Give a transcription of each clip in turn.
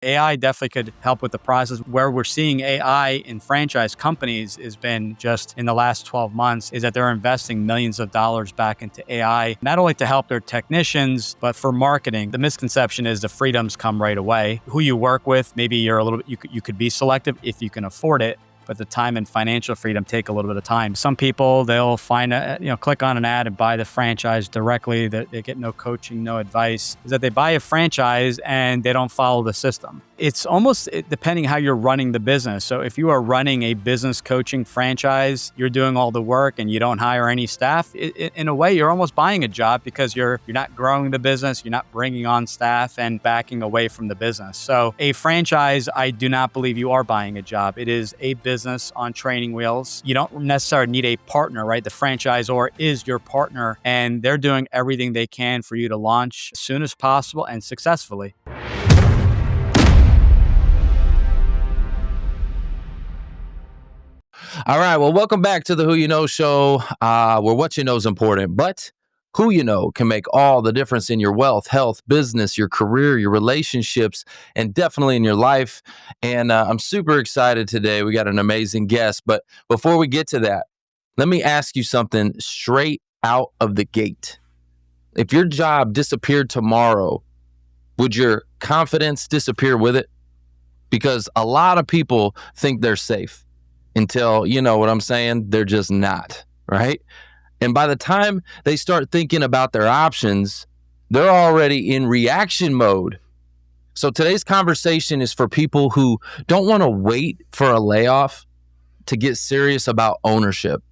AI definitely could help with the process. Where we're seeing AI in franchise companies has been just in the last 12 months is that they're investing millions of dollars back into AI, not only to help their technicians, but for marketing. The misconception is the freedoms come right away. Who you work with, maybe you're a little bit, you could be selective if you can afford it, but the time and financial freedom take a little bit of time. Some people, they'll find click on an ad and buy the franchise directly. They get no coaching, no advice. Is that they buy a franchise and they don't follow the system. It's almost depending how you're running the business. So if you are running a business coaching franchise, you're doing all the work and you don't hire any staff, in a way, you're almost buying a job because you're not growing the business, you're not bringing on staff and backing away from the business. So a franchise, I do not believe you are buying a job. It is a business on training wheels. You don't necessarily need a partner, right? The franchisor is your partner and they're doing everything they can for you to launch as soon as possible and successfully. All right. Well, welcome back to the Who You Know show, where what you know is important, but who you know can make all the difference in your wealth, health, business, your career, your relationships, and definitely in your life. And I'm super excited today. We got an amazing guest. But before we get to that, let me ask you something straight out of the gate. If your job disappeared tomorrow, would your confidence disappear with it? Because a lot of people think they're safe. Until, you know what I'm saying, they're just not, right? And by the time they start thinking about their options, they're already in reaction mode. So today's conversation is for people who don't want to wait for a layoff to get serious about ownership.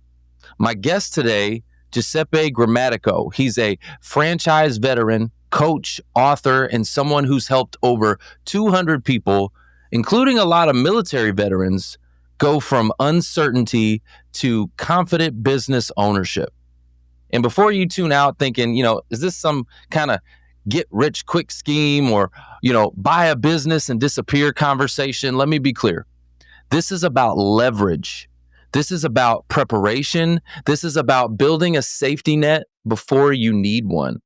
My guest today, Giuseppe Grammatico. He's a franchise veteran, coach, author, and someone who's helped over 200 people, including a lot of military veterans, go from uncertainty to confident business ownership. And before you tune out thinking, is this some kind of get rich quick scheme or, buy a business and disappear conversation, let me be clear. This is about leverage. This is about preparation. This is about building a safety net before you need one.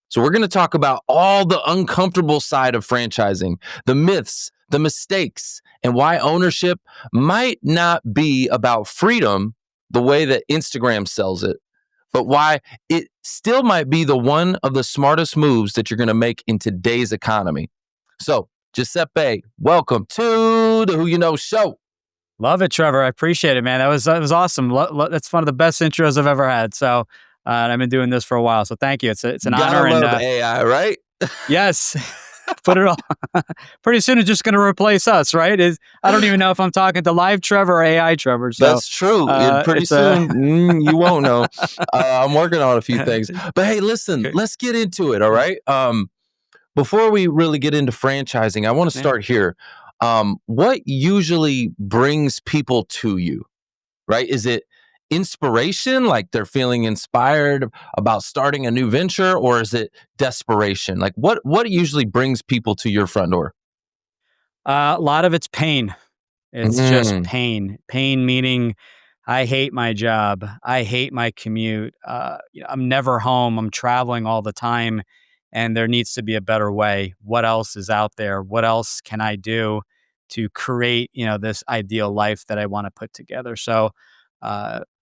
So we're going to talk about all the uncomfortable side of franchising, the myths, the mistakes, and why ownership might not be about freedom the way that Instagram sells it, but why it still might be the one of the smartest moves that you're going to make in today's economy. So, Giuseppe, welcome to the Who You Know show. Love it, Trevor. I appreciate it, man. That was awesome. That's one of the best intros I've ever had. So, and I've been doing this for a while. So, thank you. It's an honor. Gotta love AI, right? Yes. Put it all. Pretty soon it's just going to replace us, right? I don't even know if I'm talking to live Trevor or AI Trevor. So, that's true. Pretty soon you won't know. I'm working on a few things. But hey, listen, let's get into it, all right? Before we really get into franchising, I want to start here. What usually brings people to you, right? Is it inspiration, like they're feeling inspired about starting a new venture, or is it desperation? Like what usually brings people to your front door? A lot of it's pain. It's just pain. Pain meaning I hate my job. I hate my commute. I'm never home. I'm traveling all the time, and there needs to be a better way. What else is out there? What else can I do to create, this ideal life that I want to put together? So,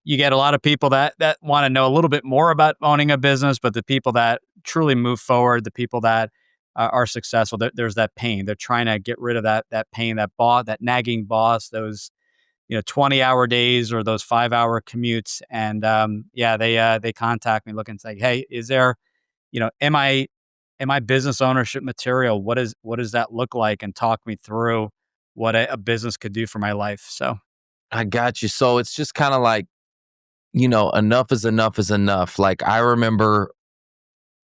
you get a lot of people that want to know a little bit more about owning a business, but the people that truly move forward, the people that are successful, there's that pain. They're trying to get rid of that pain, that nagging boss, those 20-hour days or those 5-hour commutes. And they contact me looking and say, hey, is there, am I business ownership material? What does that look like? And talk me through what a business could do for my life. So I got you. So it's just kind of like, enough is enough is enough. Like I remember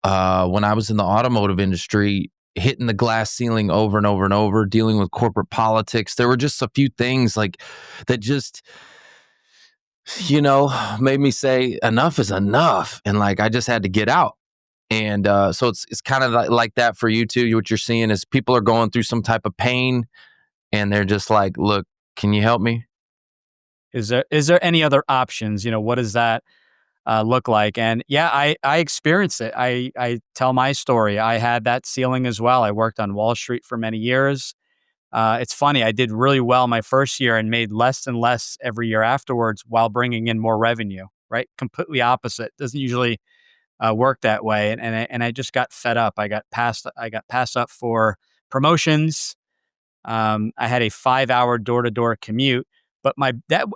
when I was in the automotive industry, hitting the glass ceiling over and over and over, dealing with corporate politics. There were just a few things like that just, made me say enough is enough. And like, I just had to get out. And so it's kind of like that for you too. What you're seeing is people are going through some type of pain and they're just like, look, can you help me? Is there any other options? What does that look like? And yeah, I experienced it. I tell my story. I had that ceiling as well. I worked on Wall Street for many years, It's funny, I did really well my first year and made less and less every year afterwards while bringing in more revenue, right? Completely opposite. Doesn't usually work that way. And I just got fed up. I got passed up for promotions. I had a 5-hour door-to-door commute, but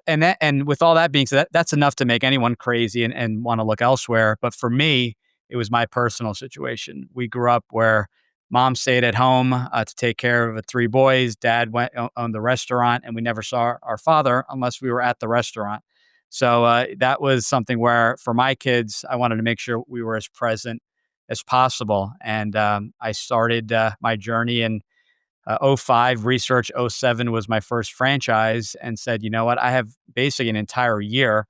and with all that being said, that's enough to make anyone crazy and want to look elsewhere. But for me, it was my personal situation. We grew up where mom stayed at home to take care of the 3 boys. Dad owned the restaurant, and we never saw our father unless we were at the restaurant. So that was something where, for my kids, I wanted to make sure we were as present as possible. And I started my journey in '05, research. '07 was my first franchise, and said, you know what, I have basically an entire year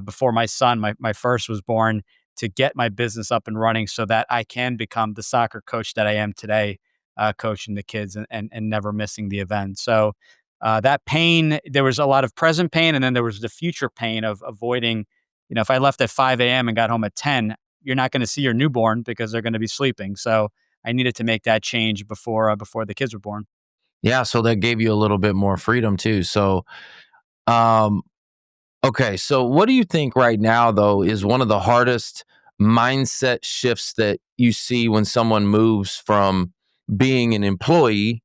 before my son, my first, was born, to get my business up and running so that I can become the soccer coach that I am today, coaching the kids and never missing the event. So that pain, there was a lot of present pain, and then there was the future pain of avoiding, if I left at 5 a.m. and got home at 10, you're not going to see your newborn because they're going to be sleeping. So I needed to make that change before the kids were born. Yeah, so that gave you a little bit more freedom too. So, um, okay, so what do you think right now, though, is one of the hardest mindset shifts that you see when someone moves from being an employee,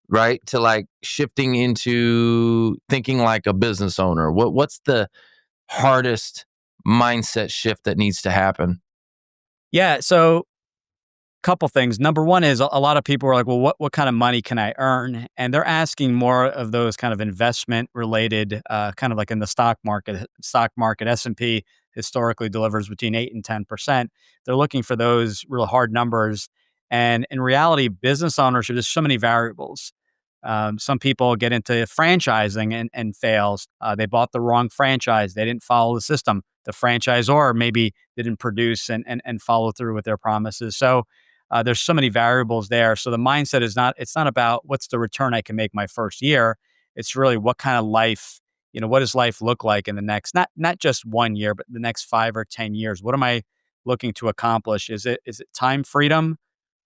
right, to like shifting into thinking like a business owner? What's the hardest mindset shift that needs to happen? Yeah. So couple things. Number one is a lot of people are like, well, what kind of money can I earn? And they're asking more of those kind of investment related, kind of like in the stock market. Stock market, S&P historically delivers between 8 and 10%. They're looking for those real hard numbers. And in reality, business ownership, there's so many variables. Some people get into franchising and fails. They bought the wrong franchise. They didn't follow the system. The franchisor maybe didn't produce and follow through with their promises. So there's so many variables there. So the mindset it's not about what's the return I can make my first year. It's really what kind of life, what does life look like in the next, not just 1 year, but the next 5 or 10 years. What am I looking to accomplish? Is it time freedom?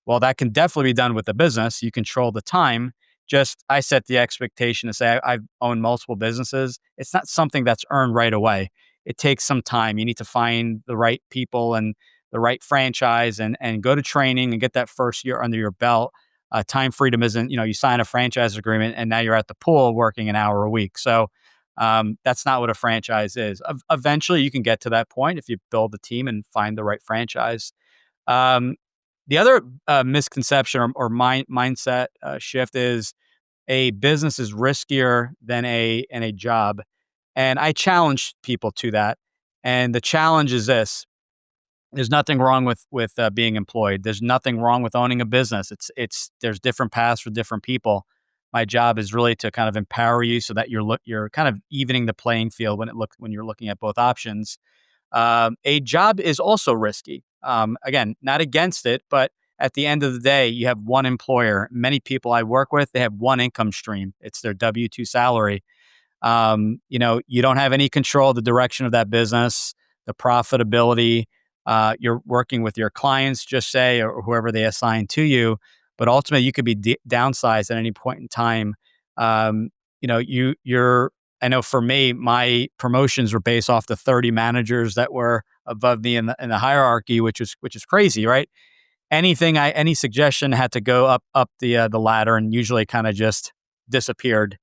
Well, that can definitely be done with the business. You control the time. Just I set the expectation to say I've owned multiple businesses. It's not something that's earned right away. It takes some time. You need to find the right people and the right franchise and go to training and get that first year under your belt. Time freedom isn't, you sign a franchise agreement and now you're at the pool working an hour a week. So that's not what a franchise is. Eventually, you can get to that point if you build the team and find the right franchise. Um, the other misconception or mindset shift is a business is riskier than a job, and I challenge people to that. And the challenge is this: there's nothing wrong with being employed. There's nothing wrong with owning a business. There's different paths for different people. My job is really to kind of empower you so that you're kind of evening the playing field when you're looking at both options. A job is also risky. Again, not against it, but at the end of the day, you have one employer. Many people I work with, they have one income stream. It's their W-2 salary. You don't have any control of the direction of that business, the profitability. You're working with your clients, just say, or whoever they assign to you, but ultimately you could be downsized at any point in time. You're. I know for me, my promotions were based off the 30 managers that were above me in the hierarchy, which is crazy, right? Any suggestion had to go up the ladder, and usually kind of just disappeared.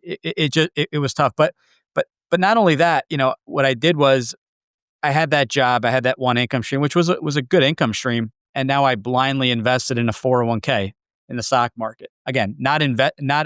It was tough, but not only that, what I did was I had that job, I had that one income stream, which was a good income stream, and now I blindly invested in a 401k in the stock market. Again, not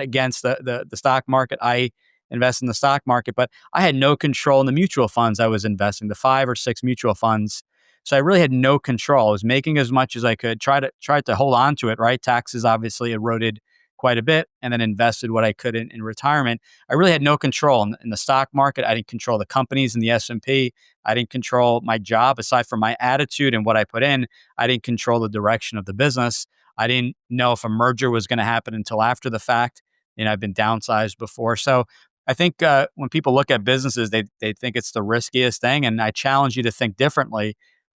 against the stock market. I invest in the stock market, but I had no control in the mutual funds I was investing, the 5 or 6 mutual funds. So I really had no control. I was making as much as I could, try to hold on to it, right? Taxes obviously eroded quite a bit, and then invested what I could in retirement. I really had no control in the stock market. I didn't control the companies in the S&P. I didn't control my job aside from my attitude and what I put in. I didn't control the direction of the business. I didn't know if a merger was going to happen until after the fact. I've been downsized before. So I think when people look at businesses, they think it's the riskiest thing. And I challenge you to think differently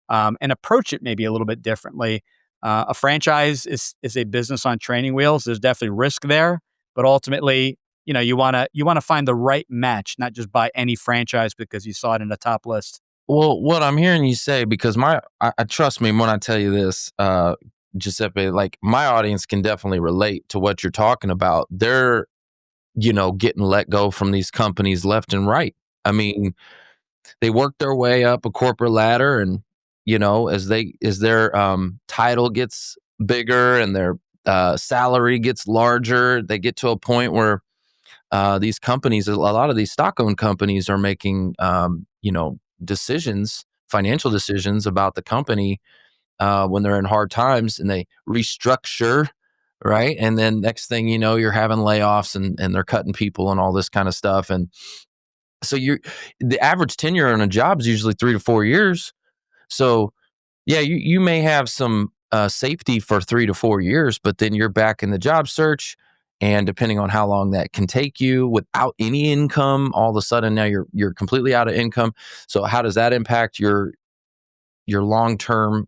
and approach it maybe a little bit differently. A franchise is a business on training wheels. There's definitely risk there, but ultimately, you want to find the right match, not just buy any franchise because you saw it in the top list. Well, what I'm hearing you say, because I trust me when I tell you this, Giuseppe, like my audience can definitely relate to what you're talking about. They're, getting let go from these companies left and right. I mean, they work their way up a corporate ladder, and as their title gets bigger and their salary gets larger, they get to a point where these companies, a lot of these stock owned companies, are making decisions, financial decisions about the company when they're in hard times, and they restructure, right? And then next thing you know, you're having layoffs, and they're cutting people and all this kind of stuff. And so the average tenure on a job is usually 3 to 4 years. So yeah, you may have some safety for 3 to 4 years, but then you're back in the job search, and depending on how long that can take you without any income, all of a sudden now you're completely out of income. So how does that impact your long term,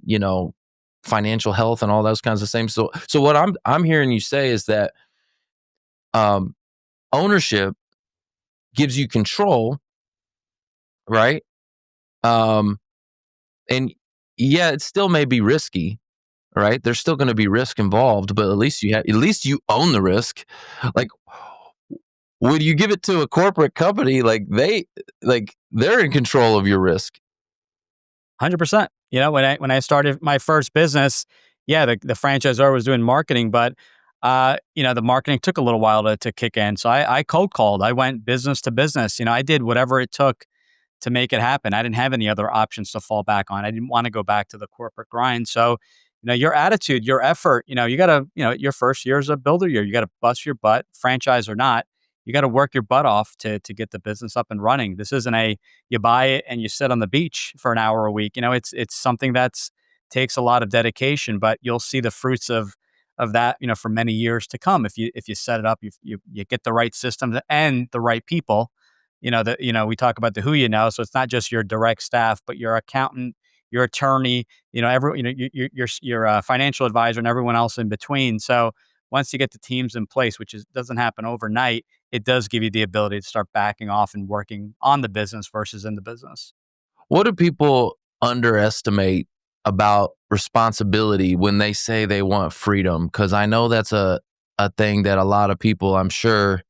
financial health and all those kinds of things? So what I'm hearing you say is that um, ownership gives you control, right? Um, and yeah, it still may be risky, right? There's still going to be risk involved, but at least you own the risk. Like, would you give it to a corporate company? They're in control of your risk. 100%. When I started my first business, yeah, the franchisor was doing marketing, but the marketing took a little while to kick in. So I cold called. I went business to business. I did whatever it took to make it happen. I didn't have any other options to fall back on. I didn't want to go back to the corporate grind. So, your attitude, your effort, you got to, your first year as a builder year, you got to bust your butt, franchise or not. You got to work your butt off to get the business up and running. This isn't you buy it and you sit on the beach for an hour a week. It's something that's takes a lot of dedication, but you'll see the fruits of that, for many years to come. If you set it up, you get the right systems and the right people. We talk about the who so it's not just your direct staff, but your accountant, your attorney, your financial advisor, and everyone else in between. So once you get the teams in place, which doesn't happen overnight, it does give you the ability to start backing off and working on the business versus in the business. What do people underestimate about responsibility when they say they want freedom? Because I know that's a thing that a lot of people, I'm sure,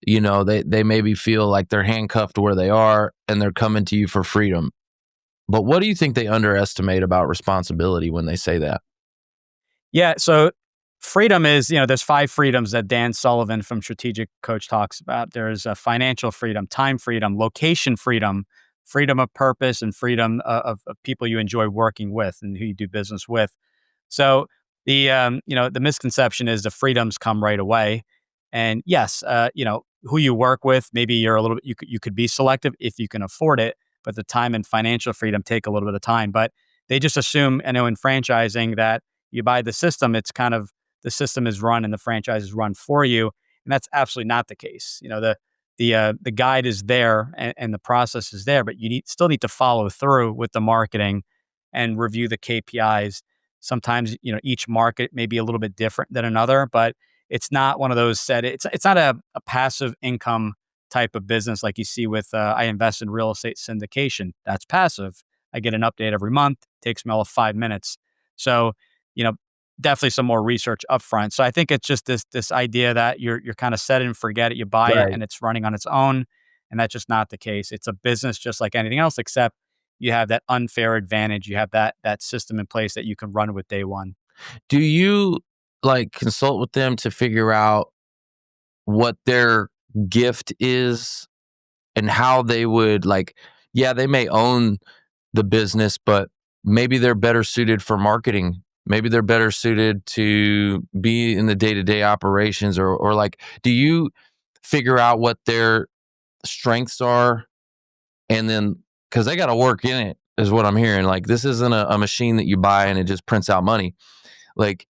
they maybe feel like they're handcuffed where they are and they're coming to you for freedom. But what do you think they underestimate about responsibility when they say that? Yeah. So freedom is, there's five freedoms that Dan Sullivan from Strategic Coach talks about. There's financial freedom, time freedom, location freedom, freedom of purpose, and freedom of people you enjoy working with and who you do business with. So the misconception is the freedoms come right away. And yes, who you work with, maybe you're a little bit, you could be selective if you can afford it, but the time and financial freedom take a little bit of time. But they just assume, in franchising that you buy the system, it's kind of the system is run and the franchise is run for you. And that's absolutely not the case. The guide is there and the process is there, but you still need to follow through with the marketing and review the KPIs. Sometimes, each market may be a little bit different than another, but it's not one of those it's not a passive income type of business like you see with, I invest in real estate syndication. That's passive. I get an update every month, takes me all of 5 minutes. So, you know, definitely some more research upfront. So I think it's just this idea that you're kind of set it and forget it. You buy it Right. and it's running on its own. And that's just not the case. It's a business just like anything else, except you have that unfair advantage. You have that system in place that you can run with day one. Do you like consult with them to figure out what their gift is and how they would yeah, they may own the business, but maybe they're better suited for marketing. Maybe they're better suited to be in the day-to-day operations, or like, do you figure out what their strengths are? And then, because they got to work in it, is what I'm hearing. Like, this isn't a machine that you buy and it just prints out money. Like,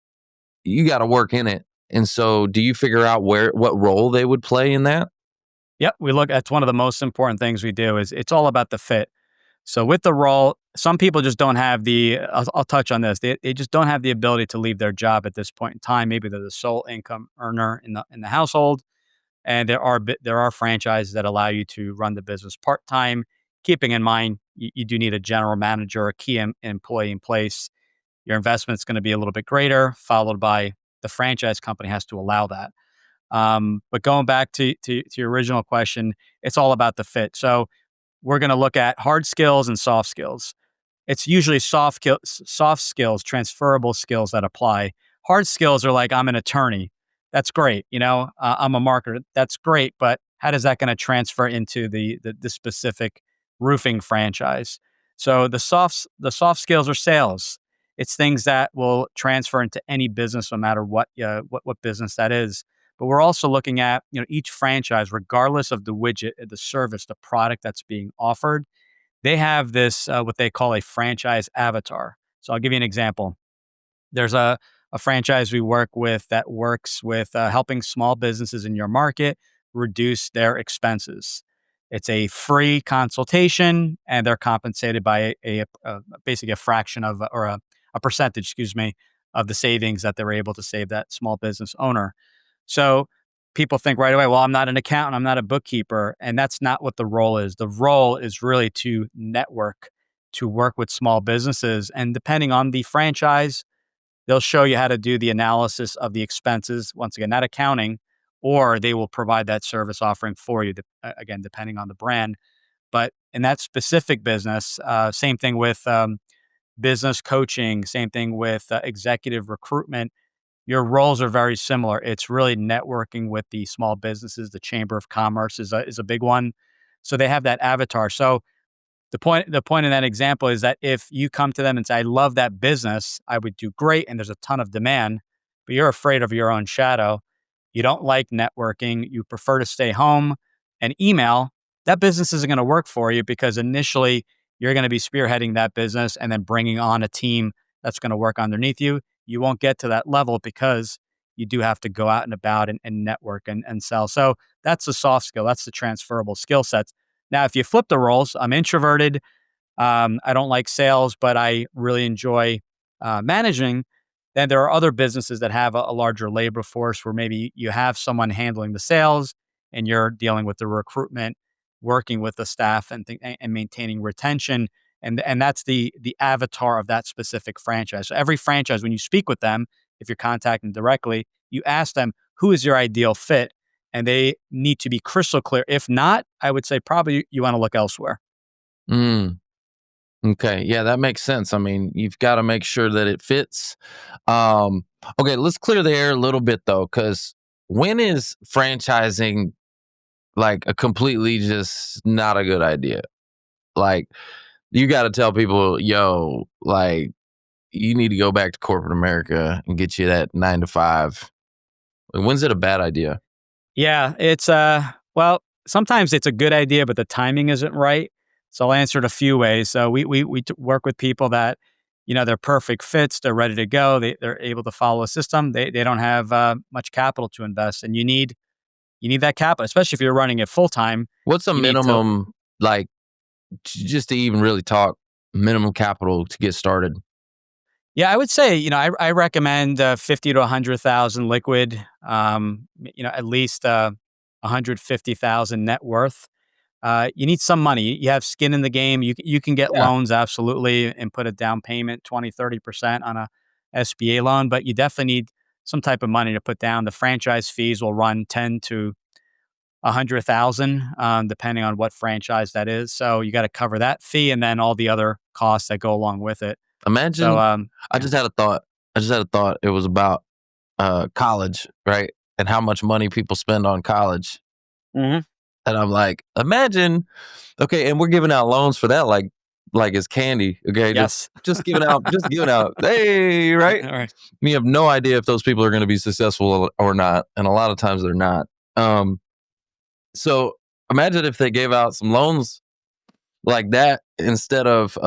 you got to work in it. And so, do you figure out what role they would play in that? Yep, we look. That's one of the most important things we do. Is it's all about the fit. So with the role, some people just don't have I'll touch on this. They just don't have the ability to leave their job at this point in time. Maybe they're the sole income earner in the household, and there are franchises that allow you to run the business part time, keeping in mind you do need a general manager, a key employee in place. Your investment's going to be a little bit greater, followed by the franchise company has to allow that. But going back to your original question, it's all about the fit. So we're going to look at hard skills and soft skills. It's usually soft skills, transferable skills that apply. Hard skills are like, I'm an attorney. That's great. I'm a marketer. That's great. But how does that going to transfer into the specific roofing franchise? So the soft skills are sales. It's things that will transfer into any business, no matter what business that is. But we're also looking at each franchise, regardless of the widget, the service, the product that's being offered. They have this what they call a franchise avatar. So I'll give you an example. There's a franchise we work with that works with helping small businesses in your market reduce their expenses. It's a free consultation, and they're compensated by basically a fraction of or a percentage, excuse me, of the savings that they're able to save that small business owner. So people think right away, well, I'm not an accountant, I'm not a bookkeeper. And that's not what the role is. The role is really to network, to work with small businesses. And depending on the franchise, they'll show you how to do the analysis of the expenses. Once again, not accounting, or they will provide that service offering for you, again, depending on the brand. But in that specific business, same thing with business coaching, same thing with executive recruitment. Your roles are very similar. It's really networking with the small businesses. The Chamber of Commerce is a big one. So they have that avatar. So the point in that example is that if you come to them and say, I love that business, I would do great, and there's a ton of demand, but you're afraid of your own shadow. You don't like networking. You prefer to stay home and email. That business isn't going to work for you because initially you're going to be spearheading that business and then bringing on a team that's going to work underneath you. You won't get to that level because you do have to go out and about and network and sell. So that's the soft skill. That's the transferable skill sets. Now, if you flip the roles, I'm introverted. I don't like sales, but I really enjoy managing. Then there are other businesses that have a larger labor force where maybe you have someone handling the sales and you're dealing with the recruitment, working with the staff and maintaining retention. And that's the avatar of that specific franchise. So every franchise, when you speak with them, if you're contacting directly, you ask them, who is your ideal fit? And they need to be crystal clear. If not, I would say probably you want to look elsewhere. Mm, okay. Yeah, that makes sense. I mean, you've got to make sure that it fits. Um, okay, let's clear the air a little bit though, because when is franchising like a completely just not a good idea? Like, you got to tell people, yo, like, you need to go back to corporate America and get you that 9 to 5. Like, when's it a bad idea? Yeah, it's well, sometimes it's a good idea, but the timing isn't right. So I'll answer it a few ways. So we work with people that they're perfect fits, they're ready to go, they're able to follow a system. They don't have much capital to invest, and you need that capital, especially if you're running it full time. What's a You need to minimum, like, just to even really talk minimum capital to get started? Yeah, I would say, I recommend 50 to 100,000 liquid, at least 150,000 net worth. You need some money. You have skin in the game. You can get Yeah. loans, absolutely, and put a down payment 20-30% on a SBA loan, but you definitely need some type of money to put down. The franchise fees will run 10 to 100,000, depending on what franchise that is. So you got to cover that fee and then all the other costs that go along with it. So, Imagine, I yeah. just had a thought. I just had a thought. It was about college, right? And how much money people spend on college. Mhm. And I'm like, imagine, okay, and we're giving out loans for that like it's candy. Okay, just Yes. just giving out, just giving out. Hey, right? All right. We have no idea if those people are going to be successful or not, and a lot of times they're not. Um, so imagine if they gave out some loans like that instead of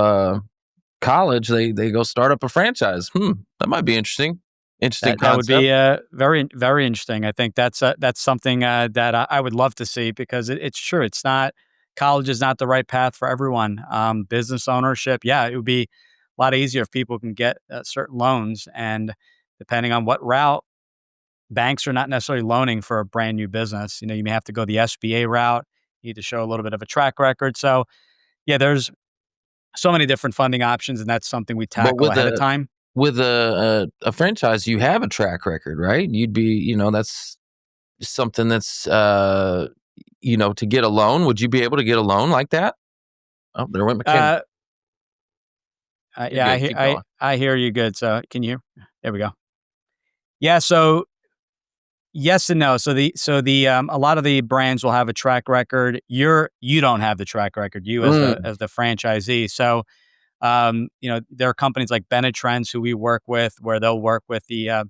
college. They go start up a franchise. That might be interesting. Interesting That would concept. be very very interesting. I think that's something that I would love to see because it's true. It's not. college is not the right path for everyone. Business ownership, yeah, it would be a lot easier if people can get certain loans. And depending on what route, banks are not necessarily loaning for a brand new business. You may have to go the SBA route. You need to show a little bit of a track record. So, yeah, there's so many different funding options, and that's something we But tackle ahead of time. with a franchise, you have a track record, right? You'd be, that's something that's to get a loan. Would you be able to get a loan like that? Oh, there went my camera. Uh, You're yeah, good. Keep going. I hear you good. So, can you? There we go. Yeah. So, yes and no. So the a lot of the brands will have a track record. You don't have the track record. You as the Mm, franchisee. So, there are companies like Bennett Trends who we work with, where they'll work with the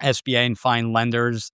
SBA and find lenders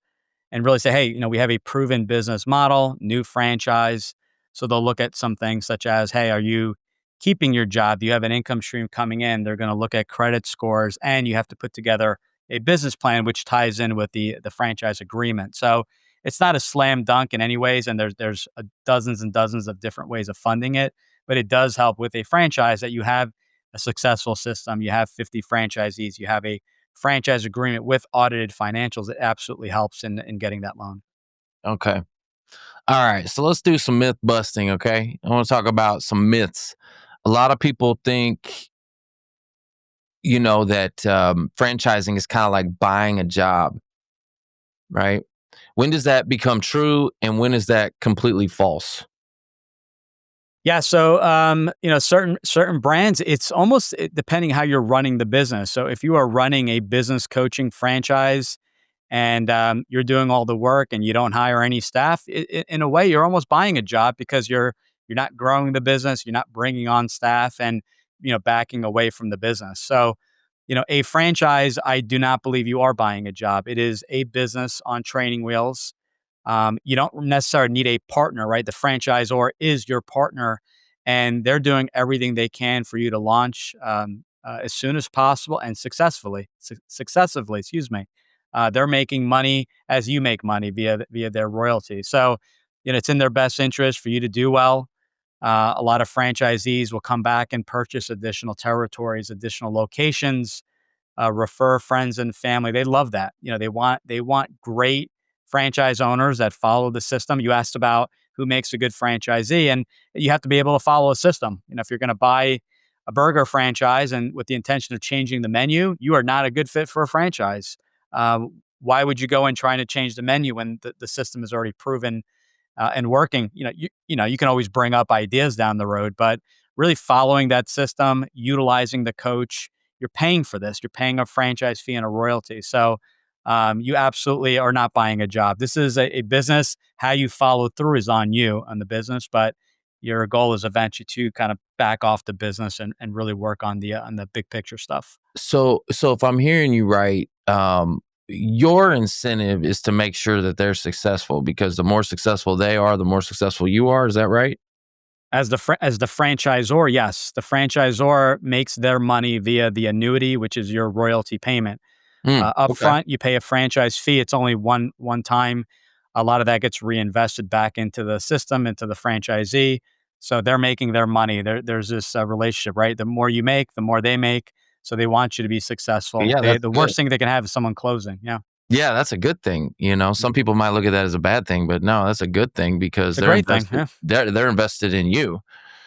and really say, hey, we have a proven business model, new franchise. So they'll look at some things such as, hey, are you keeping your job? Do you have an income stream coming in? They're going to look at credit scores, and you have to put together a business plan, which ties in with the franchise agreement. So it's not a slam dunk in any ways, and there's dozens and dozens of different ways of funding it. But it does help with a franchise that you have a successful system. You have 50 franchisees. You have a franchise agreement with audited financials. It absolutely helps in getting that loan. okay. All right. So let's do some myth busting. Okay. I want to talk about some myths. A lot of people think, that franchising is kind of like buying a job, right? When does that become true, and when is that completely false? Yeah, so certain brands, it's almost depending how you're running the business. So if you are running a business coaching franchise and you're doing all the work and you don't hire any staff, in a way, you're almost buying a job because you're not growing the business, you're not bringing on staff, and backing away from the business. So a franchise, I do not believe you are buying a job. It is a business on training wheels. You don't necessarily need a partner, right? The franchisor is your partner, and they're doing everything they can for you to launch as soon as possible and successively. Excuse me. They're making money as you make money via their royalty. So, it's in their best interest for you to do well. A lot of franchisees will come back and purchase additional territories, additional locations, refer friends and family. They love that. They want great franchise owners that follow the system. You asked about who makes a good franchisee, and you have to be able to follow a system. If you're going to buy a burger franchise and with the intention of changing the menu, you are not a good fit for a franchise. Why would you go and trying to change the menu when the system is already proven and working? You can always bring up ideas down the road, but really following that system, utilizing the coach, you're paying for this. You're paying a franchise fee and a royalty. So you absolutely are not buying a job. This is a business. How you follow through is on you on the business, but your goal is eventually to kind of back off the business and really work on the big picture stuff. So if I'm hearing you right, your incentive is to make sure that they're successful, because the more successful they are, the more successful you are. Is that right? As the franchisor, yes, the franchisor makes their money via the annuity, which is your royalty payment. Up Okay. front, you pay a franchise fee. It's only one time. A lot of that gets reinvested back into the system, into the franchisee. So they're making their money. There's this relationship, right? The more you make, the more they make. So they want you to be successful. Yeah, that's The good. worst thing they can have is someone closing. Yeah, Yeah, that's a good thing. Some Mhm. people might look at that as a bad thing, but no, that's a good thing because It's a they're great thing. invested. Yeah. They're invested in you,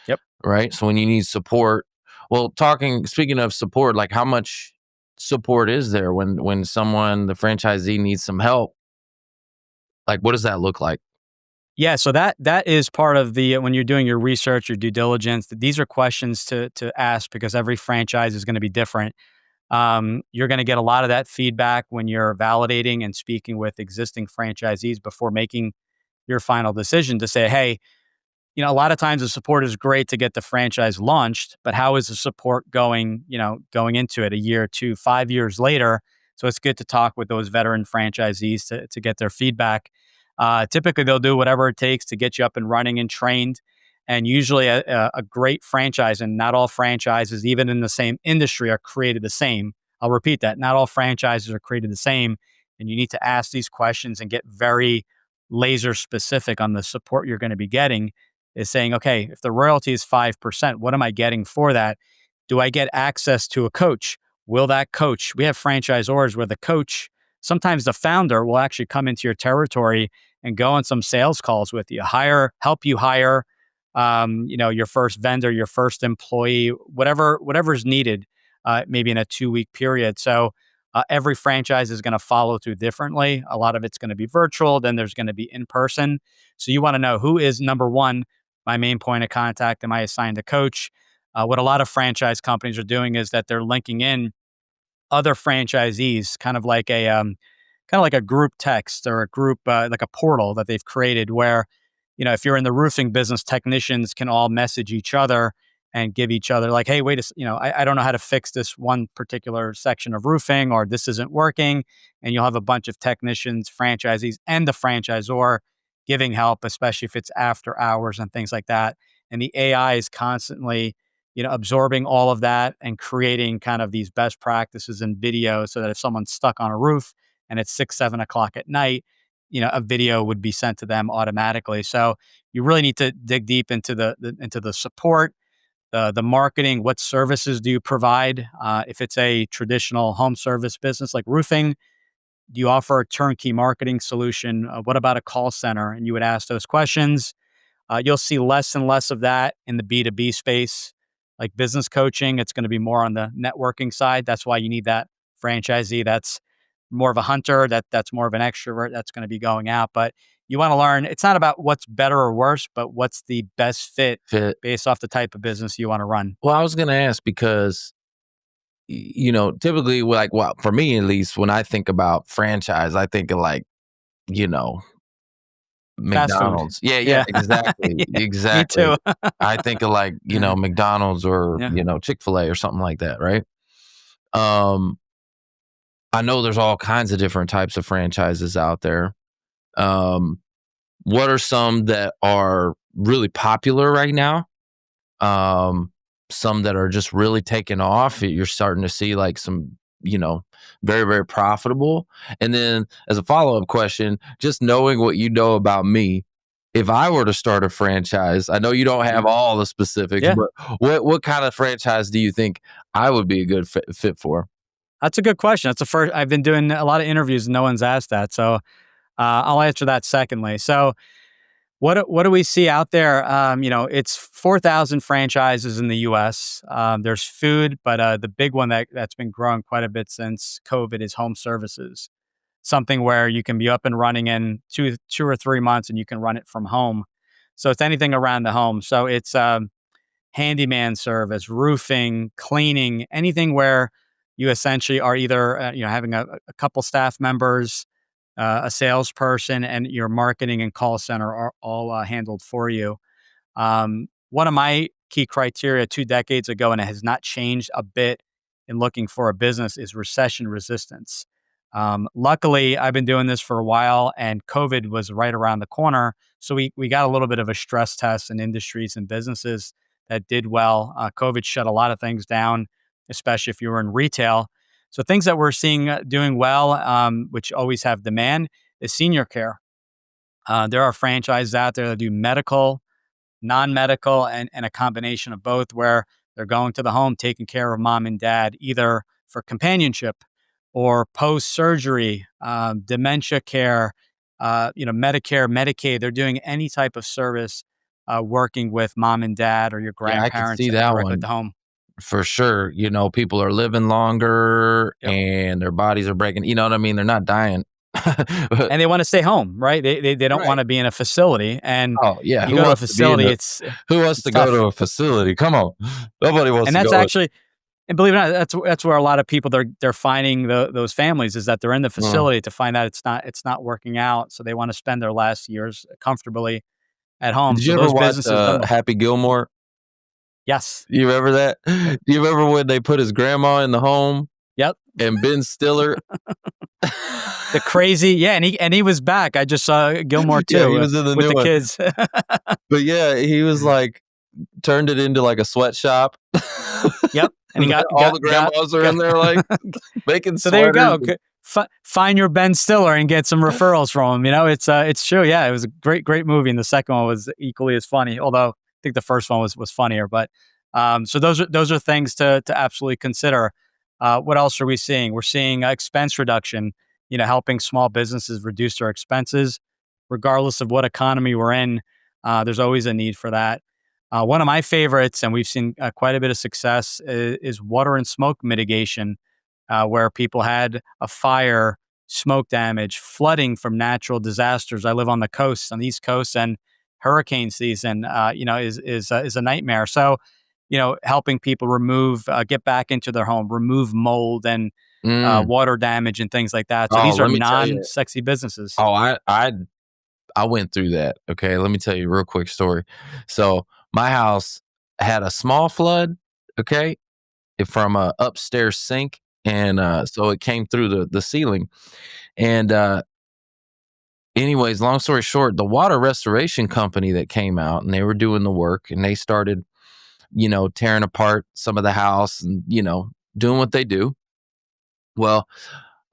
Yep. right? So when you need support, well, speaking of support, like how much support is there when the franchisee needs some help? Like, what does that look like? Yeah, so that is part of the when you're doing your research, your due diligence. These are questions to ask because every franchise is going to be different. You're going to get a lot of that feedback when you're validating and speaking with existing franchisees before making your final decision to say, hey, a lot of times the support is great to get the franchise launched, but how is the support going into it a year, 2, 5 years later? So it's good to talk with those veteran franchisees to get their feedback. Typically, they'll do whatever it takes to get you up and running and trained. And usually, a great franchise, and not all franchises, even in the same industry, are created the same. I'll repeat that. Not all franchises are created the same. And you need to ask these questions and get very laser specific on the support you're going to be getting is saying, okay, if the royalty is 5%, what am I getting for that? Do I get access to a coach? Will that coach, we have franchisors where the coach, sometimes the founder will actually come into your territory and go on some sales calls with you, help you hire, your first vendor, your first employee, whatever's needed, maybe in a 2-week period. So every franchise is going to follow through differently. A lot of it's going to be virtual. Then there's going to be in person. So you want to know who is number one, my main point of contact. Am I assigned a coach? What a lot of franchise companies are doing is that they're linking in other franchisees, kind of like a group text or a group like a portal that they've created where, if you're in the roofing business, technicians can all message each other and give each other like, hey, I don't know how to fix this one particular section of roofing, or this isn't working. And you'll have a bunch of technicians, franchisees, and the franchisor giving help, especially if it's after hours and things like that. And the AI is constantly, absorbing all of that and creating kind of these best practices in video so that if someone's stuck on a roof and it's 6, 7 o'clock at night, a video would be sent to them automatically. So you really need to dig deep into the support, the marketing. What services do you provide? If it's a traditional home service business like roofing, do you offer a turnkey marketing solution? What about a call center? And you would ask those questions. You'll see less and less of that in the B2B space, like business coaching. It's going to be more on the networking side. That's why you need that franchisee that's more of a hunter, that's more of an extrovert, that's going to be going out. But you want to learn, it's not about what's better or worse, but what's the best fit Fit. based off the type of business you want to run. Well, I was going to ask because, typically, like, well, for me at least, when I think about franchise, I think of like, you know, Fast food. McDonald's. Yeah, yeah, Yeah. exactly, Yeah, me exactly. too. I think of like, McDonald's or, Yeah. Chick-fil-A or something like that, right? Um, I know there's all kinds of different types of franchises out there. Um, what are some that are really popular right now? Um, some that are just really taking off. You're starting to see like some, very, very profitable. And then as a follow-up question, just knowing what you know about me, if I were to start a franchise, I know you don't have Mhm. all the specifics, Yeah. but what kind of franchise do you think I would be a good fit for? That's a good question. That's the first. I've been doing a lot of interviews and no one's asked that. So I'll answer that secondly. So what do we see out there? It's 4,000 franchises in the U.S. There's food, but the big one that's been growing quite a bit since COVID is home services. Something where you can be up and running in 2 or 3 months, and you can run it from home. So it's anything around the home. So it's handyman service, roofing, cleaning, anything where you essentially are either having a couple staff members, a salesperson, and your marketing and call center are all handled for you. One of my key criteria 2 decades ago, and it has not changed a bit in looking for a business, is recession resistance. Luckily, I've been doing this for a while, and COVID was right around the corner. So we got a little bit of a stress test in industries and businesses that did well. COVID shut a lot of things down, especially if you were in retail. So things that we're seeing doing well, which always have demand, is senior care. There are franchises out there that do medical, non-medical, and a combination of both, where they're going to the home, taking care of mom and dad, either for companionship or post-surgery, dementia care, Medicare, Medicaid. They're doing any type of service, working with mom and dad or your Yeah, I could grandparents see that directly at one the home. for sure. People are living longer Yep. and their bodies are breaking. You know what I mean? They're not dying. But- And they want to stay home, right? They don't right. want to be in a facility. And Oh yeah. you go to a facility, Who wants it's to go tough. to a facility? Come on. Nobody wants And to that's go. actually, and believe it or not, that's where a lot of people they're finding those families, is that they're in the Mm. facility to find out it's not working out, so they want to spend their last years comfortably at home. Did So you ever those watch businesses done well. Happy Gilmore? Yes. You remember that? Yep. Do you remember when they put his grandma in the home Yep. and Ben Stiller? The crazy, yeah, and he was back. I just saw Gilmore Yeah, he too, was in the with new the one. kids. But yeah, he was like turned it into like a sweatshop. Yep. And he And got all got the got grandmas are got. in there like making So there you sweaters. go. find your Ben Stiller and get some referrals from him. It's true. Yeah, it was a great movie, and the second one was equally as funny. Although I think the first one was funnier. But so those are things to absolutely consider. What else are we seeing? We're seeing expense reduction. Helping small businesses reduce their expenses, regardless of what economy we're in. There's always a need for that. One of my favorites, and we've seen quite a bit of success, is water and smoke mitigation, where people had a fire, smoke damage, flooding from natural disasters. I live on the coast, on the East Coast, and hurricane season, is a nightmare. So, helping people get back into their home, remove mold and Mm. water damage and things like that. So Oh, these are let me tell you. non-sexy businesses. Oh, I went through that. Okay, let me tell you a real quick story. So my house had a small flood. Okay, from a upstairs sink, and so it came through the ceiling. And anyways, long story short, the water restoration company that came out and they were doing the work, and they started, tearing apart some of the house and doing what they do. Well,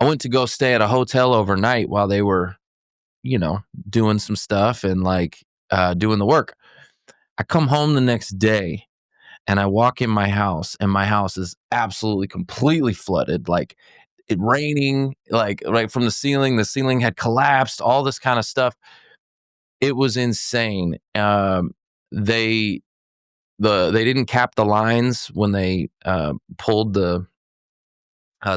I went to go stay at a hotel overnight while they were, doing some stuff and like doing the work. I come home the next day and I walk in my house, and my house is absolutely completely flooded. Like it raining, like right from the ceiling had collapsed, all this kind of stuff. It was insane. They they didn't cap the lines when they pulled the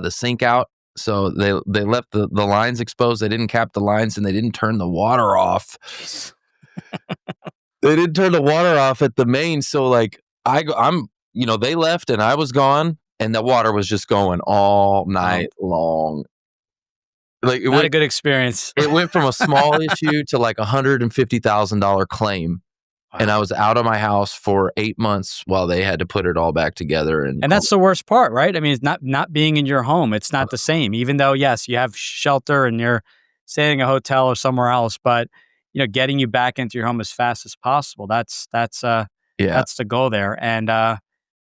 sink out. So they left the lines exposed. They didn't cap the lines, and they didn't turn the water off. Jeez. They didn't turn the water off at the main. So like I'm they left and I was gone, and the water was just going all Wow. night long. Like Not a good experience. it went from a small issue to like $150,000 claim. And I Wow. was out of my house for 8 months while they had to put it all back together. And And that's the worst part, right? I mean, it's not being in your home. It's not the same, even though, yes, you have shelter and you're staying in a hotel or somewhere else, but getting you back into your home as fast as possible. yeah, That's the goal there. And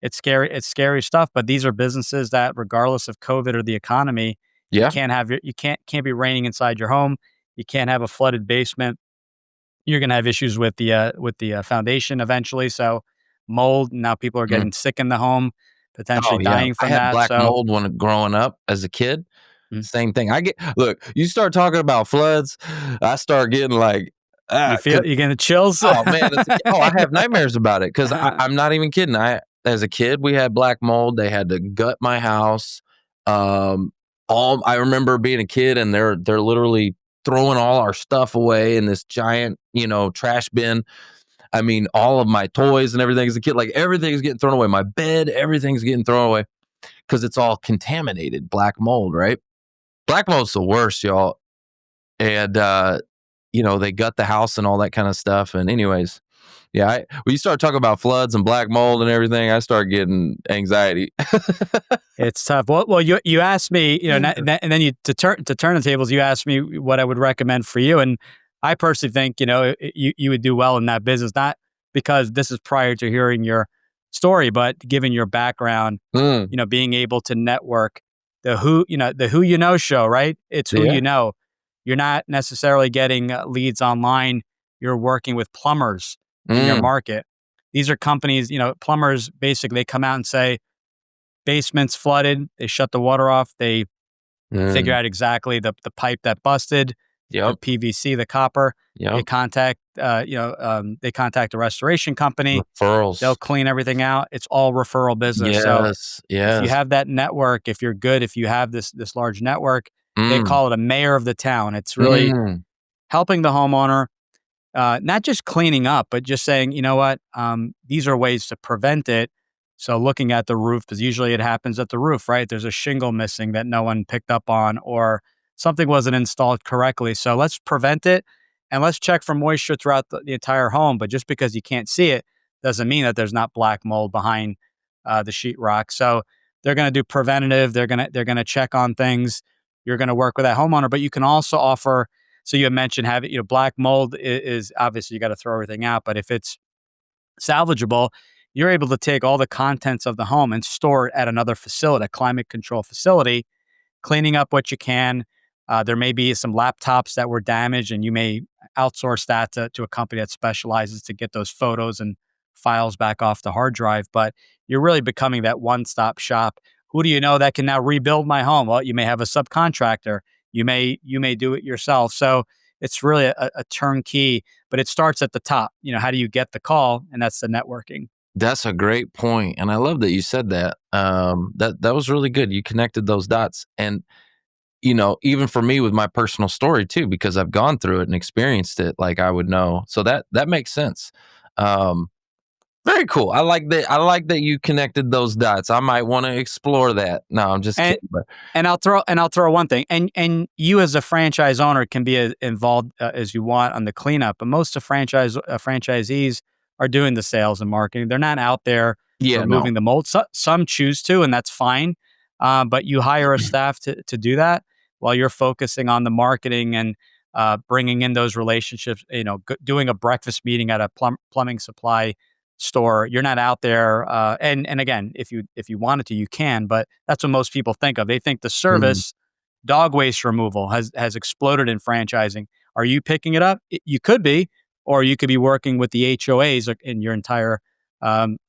it's scary. It's scary stuff. But these are businesses that, regardless of COVID or the economy, yeah, you can't be raining inside your home. You can't have a flooded basement. You're going to have issues with the foundation eventually. So mold. Now people are mm. getting sick in the home, Oh potentially yeah. dying I from had that. black So mold when growing up as a kid. mm, Same thing. Look, you start talking about floods, I start getting like, you're getting the chills. oh man, I have nightmares about it because I'm not even kidding. As a kid, we had black mold. They had to gut my house. All I remember being a kid, and they're literally throwing all our stuff away in this giant, trash bin. I mean, all of my toys and everything as a kid, like everything's getting thrown away. My bed, everything's getting thrown away because it's all contaminated, black mold, right? Black mold's the worst, y'all. And they gut the house and all that kind of stuff. And anyways, yeah, when you start talking about floods and black mold and everything, I start getting anxiety. It's tough. Well, you asked me, and then you to turn the tables. You asked me what I would recommend for you, and I personally think you would do well in that business, not because this is prior to hearing your story, but given your background, Mm, being able to network, the who you know show, right? It's who yeah. you know. You're not necessarily getting leads online. You're working with plumbers in your Mm, market. These are companies, plumbers basically they come out and say, basement's flooded. They shut the water off. They figure mm. out exactly the pipe that busted, the Yep. PVC, the copper. Yep. They contact a restoration company. They'll Referrals. clean everything out. It's all referral business. So Yes. if you Yes. have that network, if you're good, if you have this large network, they Mm, call it a mayor of the town. It's really mm, helping the homeowner, not just cleaning up, but just saying, you know what, these are ways to prevent it. So looking at the roof, because usually it happens at the roof, right? There's a shingle missing that no one picked up on, or something wasn't installed correctly. So let's prevent it, and let's check for moisture throughout the entire home. But just because you can't see it doesn't mean that there's not black mold behind the sheetrock. So they're going to do preventative. They're gonna check on things. You're going to work with that homeowner, but you can also offer. So you had mentioned having, black mold is obviously you got to throw everything out, but if it's salvageable, you're able to take all the contents of the home and store it at another facility, a climate control facility, cleaning up what you can. There may be some laptops that were damaged, and you may outsource that to a company that specializes to get those photos and files back off the hard drive. But you're really becoming that one-stop shop. Who do you know that can now rebuild my home? Well, you may have a subcontractor. You may do it yourself. So it's really a turnkey, but it starts at the top. How do you get the call? And that's the networking. That's a great point, and I love that you said that. That was really good. You connected those dots, and even for me with my personal story too, because I've gone through it and experienced it, like I would know. So that makes sense. Um, Very cool. I like that you connected those dots. I might want to explore that. No, I'm just And kidding. But and I'll throw one thing. And you as a franchise owner can be as involved as you want on the cleanup. But most of franchisees are doing the sales and marketing. They're not out there yeah, no. removing the mold. Some choose to, and that's fine. But you hire a staff to do that while you're focusing on the marketing and bringing in those relationships. Doing a breakfast meeting at a plumbing supply store. You're not out there, and again, if you wanted to, you can, but that's what most people think of. They think the Mhm. service, dog waste removal, has exploded in franchising. Are you picking it up? You could be, or you could be working with the HOAs in your entire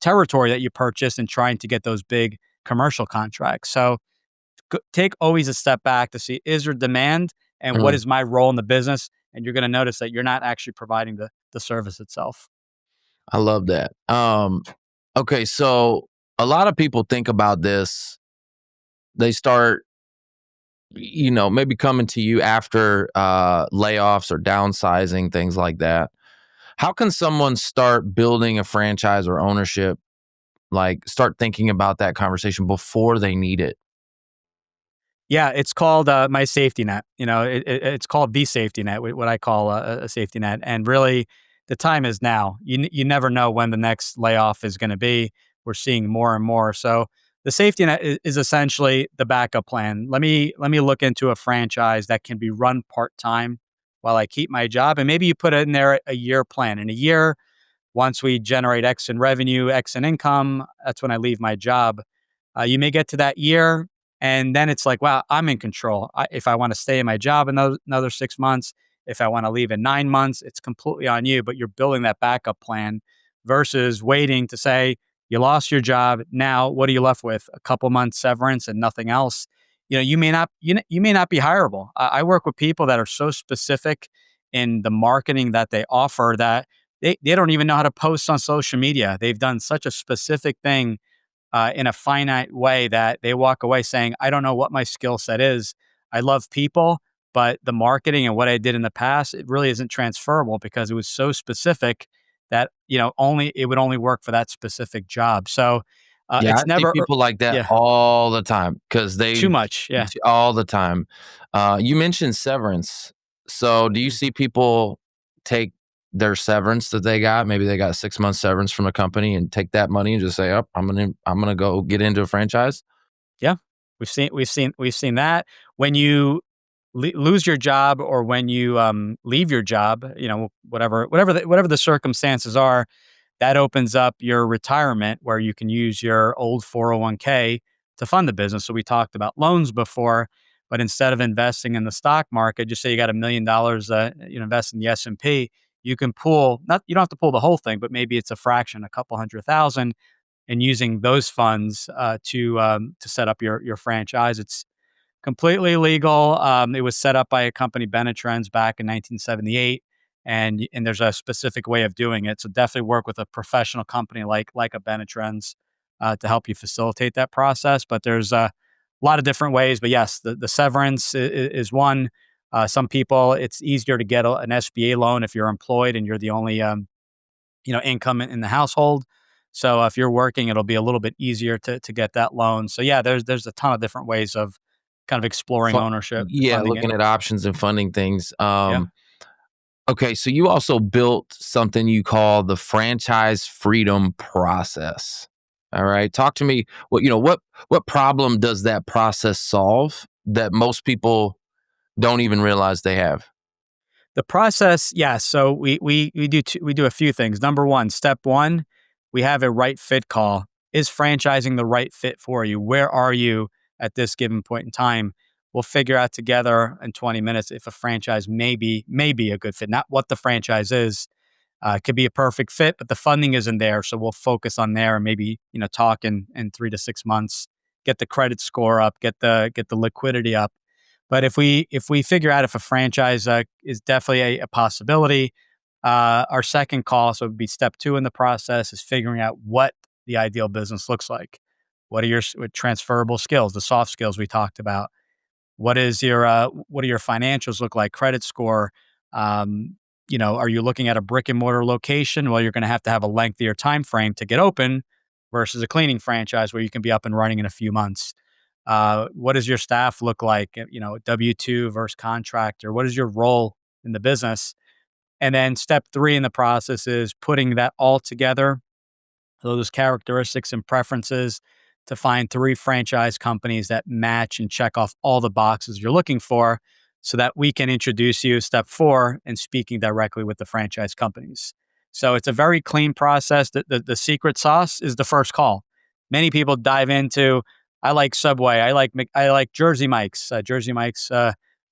territory that you purchased and trying to get those big commercial contracts. So take always a step back to see, is there demand, and what Mhm. is my role in the business? And you're going to notice that you're not actually providing the service itself. I love that. Okay, so a lot of people think about this. They start, maybe coming to you after layoffs or downsizing, things like that. How can someone start building a franchise or ownership, like start thinking about that conversation before they need it? Yeah, it's called my safety net. It's called the safety net, what I call a safety net. And really, the time is now. You never know when the next layoff is going to be. We're seeing more and more. So the safety net is essentially the backup plan. Let me look into a franchise that can be run part time while I keep my job, and maybe you put in there a year plan. In a year, once we generate X in revenue, X in income, that's when I leave my job. You may get to that year, and then it's like, wow, I'm in control. If I want to stay in my job another 6 months, if I want to leave in 9 months, it's completely on you. But you're building that backup plan versus waiting to say you lost your job. Now, what are you left with? A couple months severance and nothing else. You may not be hireable. I work with people that are so specific in the marketing that they offer that they don't even know how to post on social media. They've done such a specific thing in a finite way that they walk away saying, I don't know what my skill set is. I love people, but the marketing and what I did in the past, it really isn't transferable because it was so specific that, only it would only work for that specific job. So Yeah, I it's see never, people like that yeah, all the time because too much. Yeah. all the time. You mentioned severance. So, do you Mhm. see people take their severance that they got? Maybe they got 6 months severance from a company and take that money and just say, "Oh, I'm gonna go get into a franchise." Yeah. We've seen that when you lose your job or when you leave your job, whatever the circumstances are, that opens up your retirement where you can use your old 401k to fund the business. So we talked about loans before, but instead of investing in the stock market, just say you got $1 million, invest in the S&P, you can pull, not, you don't have to pull the whole thing, but maybe it's a fraction, a couple 100,000, and using those funds to set up your franchise. It's completely legal. It was set up by a company, Benetrends, back in 1978, and there's a specific way of doing it. So definitely work with a professional company like a Benetrends to help you facilitate that process. But there's a lot of different ways. But yes, the severance is one. Some people, it's easier to get an SBA loan if you're employed and you're the only income in the household. So if you're working, it'll be a little bit easier to get that loan. So yeah, there's a ton of different ways of kind of exploring Fu ownership, Yeah, funding it. looking at options and funding things. Yeah. Okay, so you also built something you call the franchise freedom process. All right, talk to me. What problem does that process solve that most people don't even realize they have? The process, yeah. So we do a few things. Number one, step one, we have a right fit call. Is franchising the right fit for you? Where are you at this given point in time? we'll figure out together in 20 minutes if a franchise may be a good fit, not what the franchise is. It could be a perfect fit, but the funding isn't there. So we'll focus on there and maybe, talk in 3 to 6 months, get the credit score up, get the liquidity up. But if we figure out if a franchise is definitely a possibility, our second call, so it would be step two in the process, is figuring out what the ideal business looks like. What are your transferable skills, the soft skills we talked about? What do your financials look like? Credit score. Are you looking at a brick and mortar location? Well, you're going to have a lengthier time frame to get open versus a cleaning franchise where you can be up and running in a few months. What does your staff look like? W-2 versus contractor. What is your role in the business? And then step three in the process is putting that all together, those characteristics and preferences, to find three franchise companies that match and check off all the boxes you're looking for so that we can introduce you, step four, in speaking directly with the franchise companies. So it's a very clean process. The secret sauce is the first call. Many people dive into, I like Subway, I like Jersey Mike's. Jersey Mike's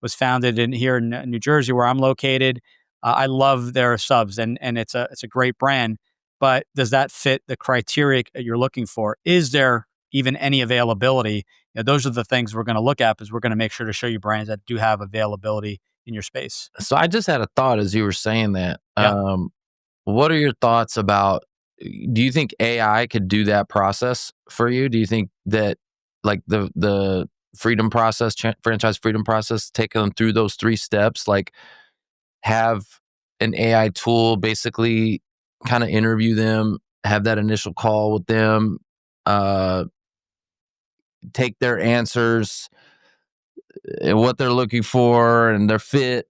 was founded here in New Jersey, where I'm located. I love their subs, and it's a great brand. But does that fit the criteria you're looking for? Is there even any availability? Those are the things we're going to look at, because we're going to make sure to show you brands that do have availability in your space. So I just had a thought as you were saying that. Yeah. What are your thoughts about? Do you think AI could do that process for you? Do you think that, like, the freedom process, franchise freedom process, take them through those three steps, like have an AI tool basically kind of interview them, have that initial call with them, uh, take their answers and what they're looking for and their fit,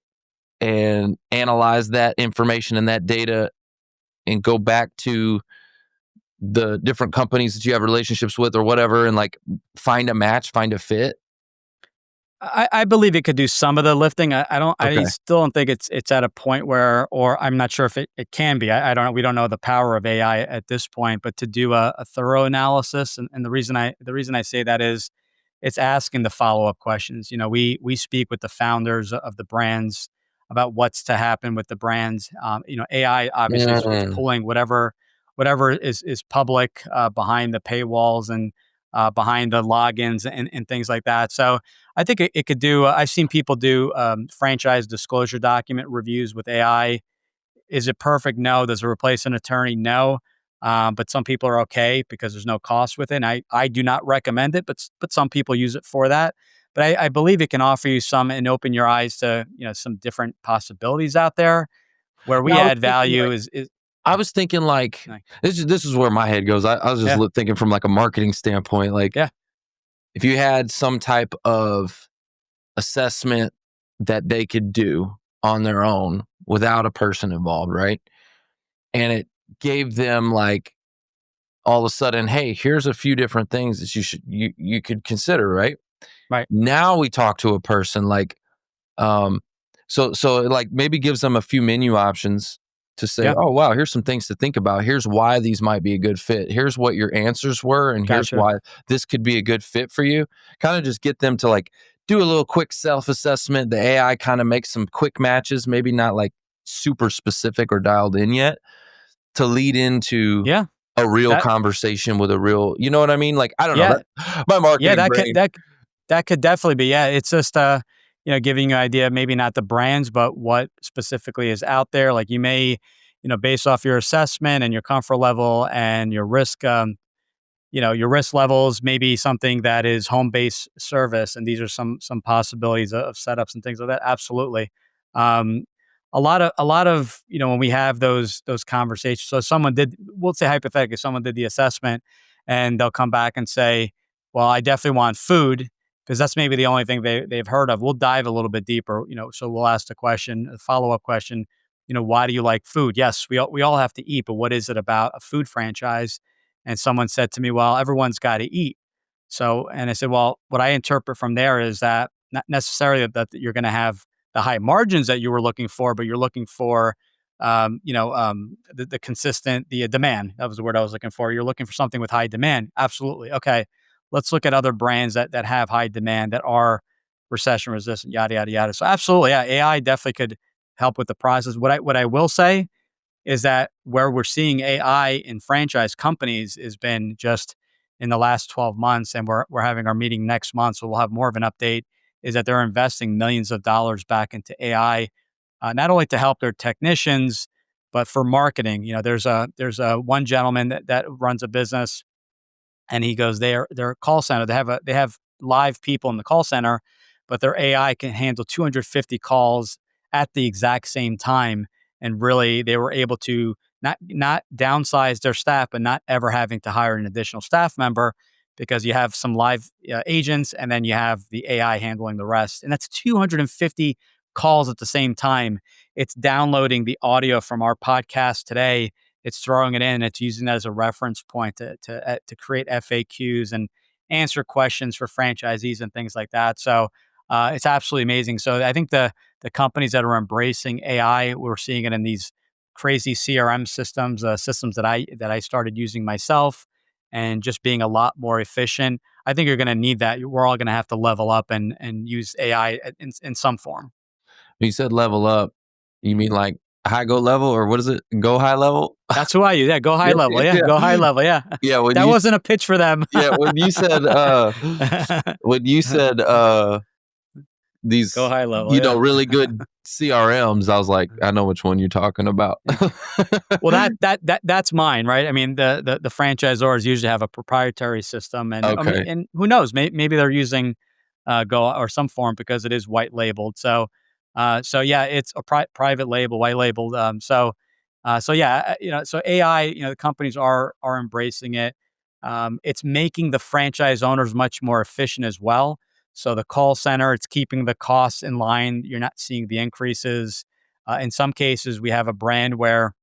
and analyze that information and that data and go back to the different companies that you have relationships with or whatever, and like find a match, find a fit? I believe it could do some of the lifting. I Okay. still don't think it's at a point where, or I'm not sure if it can be. I don't know. We don't know the power of AI at this point, but to do a thorough analysis, and the reason I say that is it's asking the follow-up questions. We speak with the founders of the brands about what's to happen with the brands. AI obviously it's Mm. pulling whatever is public behind the paywalls and behind the logins and things like that. So I think it could do. I've seen people do franchise disclosure document reviews with AI. Is it perfect? No. Does it replace an attorney? No. But some people are okay because there's no cost with it. And I do not recommend it, but some people use it for that. But I believe it can offer you some and open your eyes to some different possibilities out there where Yeah, we add value. I was thinking like Like, this is where my head goes. I was just yeah, thinking from like a marketing standpoint, like yeah, if you had some type of assessment that they could do on their own without a person involved, right? And it gave them like all of a sudden, hey, here's a few different things that you could consider, right? right, Now we talk to a person like, um so it like maybe gives them a few menu options to say, yeah, oh wow, here's some things to think about. Here's why these might be a good fit. Here's what your answers were, and here's gotcha, why this could be a good fit for you. Kind of just get them to like do a little quick self-assessment. The AI kind of makes some quick matches, maybe not like super specific or dialed in yet, to lead into yeah, a real that, conversation with a real, you know what I mean? Like, I don't know, yeah, that my yeah, marketing that could brain. that that could definitely be. Yeah, it's just giving you an idea, maybe not the brands, but what specifically is out there. Like you may, based off your assessment and your comfort level and your risk, your risk levels, maybe something that is home based service, and these are some possibilities of setups and things like that. Absolutely. Um, a lot of when we have those conversations. So someone did, we'll say hypothetically, someone did the assessment, and they'll come back and say, "Well, I definitely want food." Because that's maybe the only thing they've heard of. We'll dive a little bit deeper, so we'll ask the question, a follow up question, why do you like food? Yes, we all have to eat, but what is it about a food franchise? And someone said to me, well, everyone's got to eat. So, and I said, well, what I interpret from there is that not necessarily that you're going to have the high margins that you were looking for, but you're looking for, the consistent, the demand. That was the word I was looking for. You're looking for something with high demand. Absolutely. Okay. Let's look at other brands that have high demand that are recession resistant, yada, yada, yada. So absolutely, yeah, AI definitely could help with the process. What I will say is that where we're seeing AI in franchise companies has been just in the last 12 months, and we're having our meeting next month, so we'll have more of an update, is that they're investing millions of dollars back into AI, not only to help their technicians, but for marketing. There's a one gentleman that runs a business, and he goes, they're a call center. They have live people in the call center, but their AI can handle 250 calls at the exact same time. And really, they were able to not downsize their staff, but not ever having to hire an additional staff member, because you have some live agents, and then you have the AI handling the rest. And that's 250 calls at the same time. It's downloading the audio from our podcast today, it's throwing it in, and it's using that as a reference point to create FAQs and answer questions for franchisees and things like that. So it's absolutely amazing. So I think the companies that are embracing AI, we're seeing it in these crazy CRM systems, systems that I started using myself, and just being a lot more efficient. I think you're going to need that. We're all going to have to level up and use AI in some form. When you said level up, you mean like high go level, or what is it? Go high level? That's who I use. Yeah, go high Yeah, level. Yeah, yeah, go high level. Yeah, yeah. that wasn't a pitch for them. When you said when you said Go these high level. Yeah. really good CRMs, I was like, I know which one you're talking about. Well, that's mine, right? I mean, the franchisors usually have a proprietary system, and I mean, Okay. and who knows? Maybe they're using Go or some form, because it is white labeled. So yeah, it's a private label, white labeled. So yeah, so AI, the companies are embracing it. It's making the franchise owners much more efficient as well. So the call center, it's keeping the costs in line. You're not seeing the increases. In some cases, we have a brand where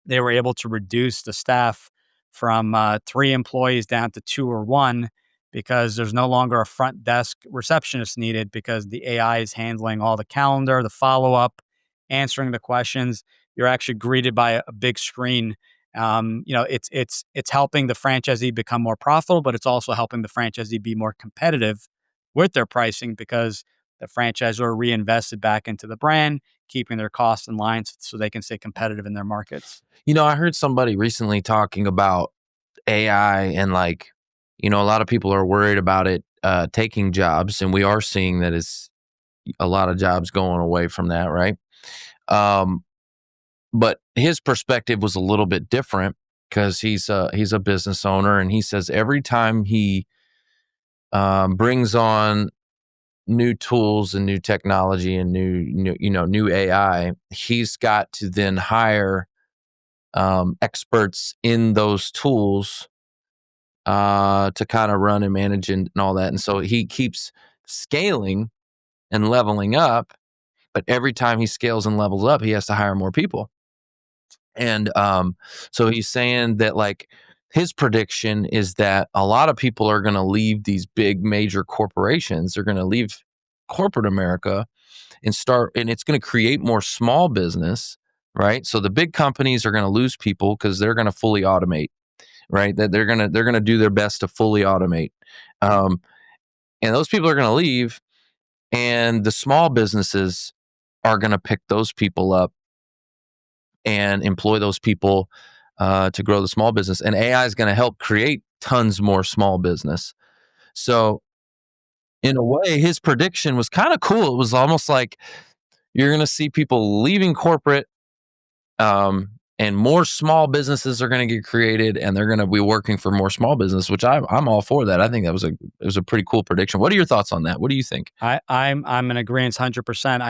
they were able to reduce the staff from 3 employees down to 2 or 1, because there's no longer a front desk receptionist needed, because the AI is handling all the calendar, the follow up, answering the questions. You're actually greeted by a big screen. It's helping the franchisee become more profitable, but it's also helping the franchisee be more competitive with their pricing, because the franchisor reinvested back into the brand, keeping their costs in line, so they can stay competitive in their markets. I heard somebody recently talking about AI, and a lot of people are worried about it taking jobs, and we are seeing that it's a lot of jobs going away from that, right? Um, but his perspective was a little bit different, because he's a business owner, and he says every time he brings on new tools and new technology and new AI, he's got to then hire experts in those tools to kind of run and manage and all that. And so he keeps scaling and leveling up, but every time he scales and levels up, he has to hire more people. And so he's saying that, like, his prediction is that a lot of people are going to leave these big major corporations. They're going to leave corporate America and it's going to create more small business, right? So the big companies are going to lose people because they're going to fully automate, right? That they're gonna do their best to fully automate, um, and those people are going to leave, and the small businesses are going to pick those people up and employ those people to grow the small business. And AI is going to help create tons more small business. So in a way, his prediction was kind of cool. It was almost like you're going to see people leaving corporate, and more small businesses are going to get created, and they're going to be working for more small business, which I'm all for that. I think it was a pretty cool prediction. What are your thoughts on that? What do you think? I'm in agreement 100%.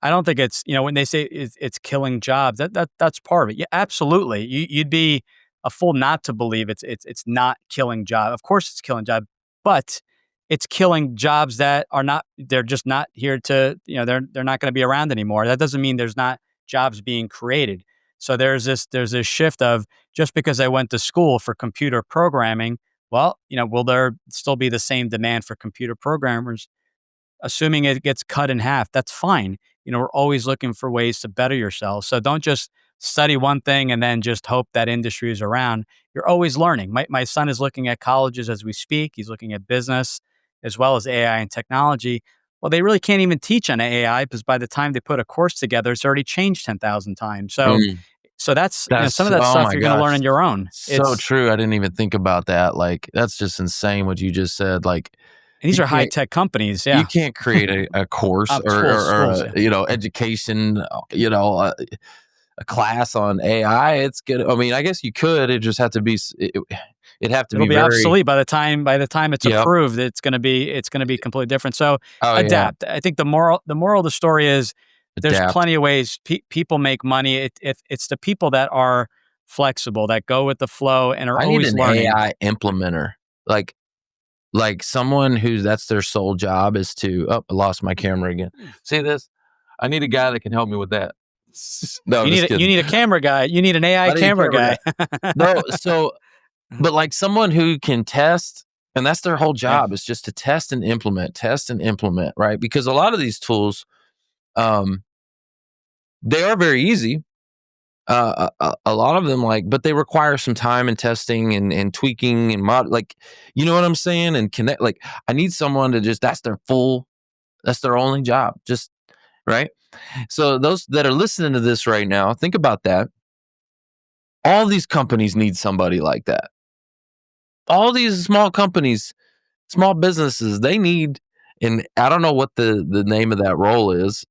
I don't think it's, when they say it's killing jobs, that's part of it. Yeah, absolutely. You'd be a fool not to believe it's not killing job. Of course it's killing job, but it's killing jobs that are not, they're just not here to, they're not going to be around anymore. That doesn't mean there's not jobs being created. So there's this shift of, just because I went to school for computer programming, well, will there still be the same demand for computer programmers? Assuming it gets cut in half, that's fine. We're always looking for ways to better yourself. So don't just study one thing and then just hope that industry is around. You're always learning. My son is looking at colleges as we speak. He's looking at business as well as AI and technology. Well, they really can't even teach on AI because by the time they put a course together, it's already changed 10,000 times. Mm. So that's, some of That's that oh stuff my you're going to learn gosh. on your own. So It's true. I didn't even think about that. Like, that's just insane what you just said. Like, And these you are high can't tech companies. you Yeah. can't create a course or Schools. a, Yeah. education, a class on AI. It's good. I mean, I guess you could. It just have to be. It'd have to It'll be be very. obsolete by the time it's Yep. approved. It's going to be completely different. So Oh yeah. adapt. I think the moral of the story is there's Adapt. plenty of ways people make money. It's the people that are flexible, that go with the flow and are I need always an learning. AI implementer. Like someone who that's their sole job is to. Oh, I lost my camera again. See this? I need a guy that can help me with that. No, I'm You need just a, you kidding. need a camera guy. You need an AI I need a camera camera guy. guy. No, so but like someone who can test, and that's their whole Yeah. job is just to test and implement, right? Because a lot of these tools, um, they are very easy. A lot of them, like, but they require some time and testing and tweaking and like, you know what I'm saying? And connect. Like, I need someone to just that's their only job, just right. So those that are listening to this right now, think about that. All these companies need somebody like that. All these small companies, small businesses, they need, and I don't know what the name of that role is,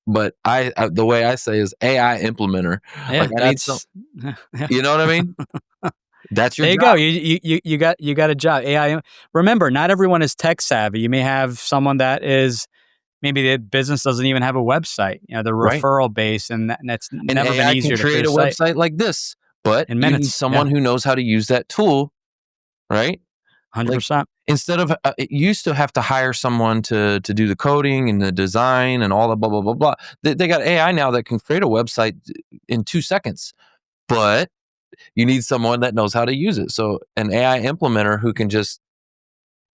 but the way I say is AI implementer. Yeah, Like I need some, yeah. you know what I mean? That's your There you go. job, You got a job. AI. Remember, not everyone is tech savvy. You may have someone that is maybe the business doesn't even have a website. They're right? referral based, and it's And never been AI can easier to create create a a site website like this, but in you need minutes. Yeah, someone who knows how to use that tool, right? hundred Like percent. instead of it used to have to hire someone to do the coding and the design and all the blah blah blah blah. They got AI now that can create a website in 2 seconds, but you need someone that knows how to use it. So an AI implementer who can just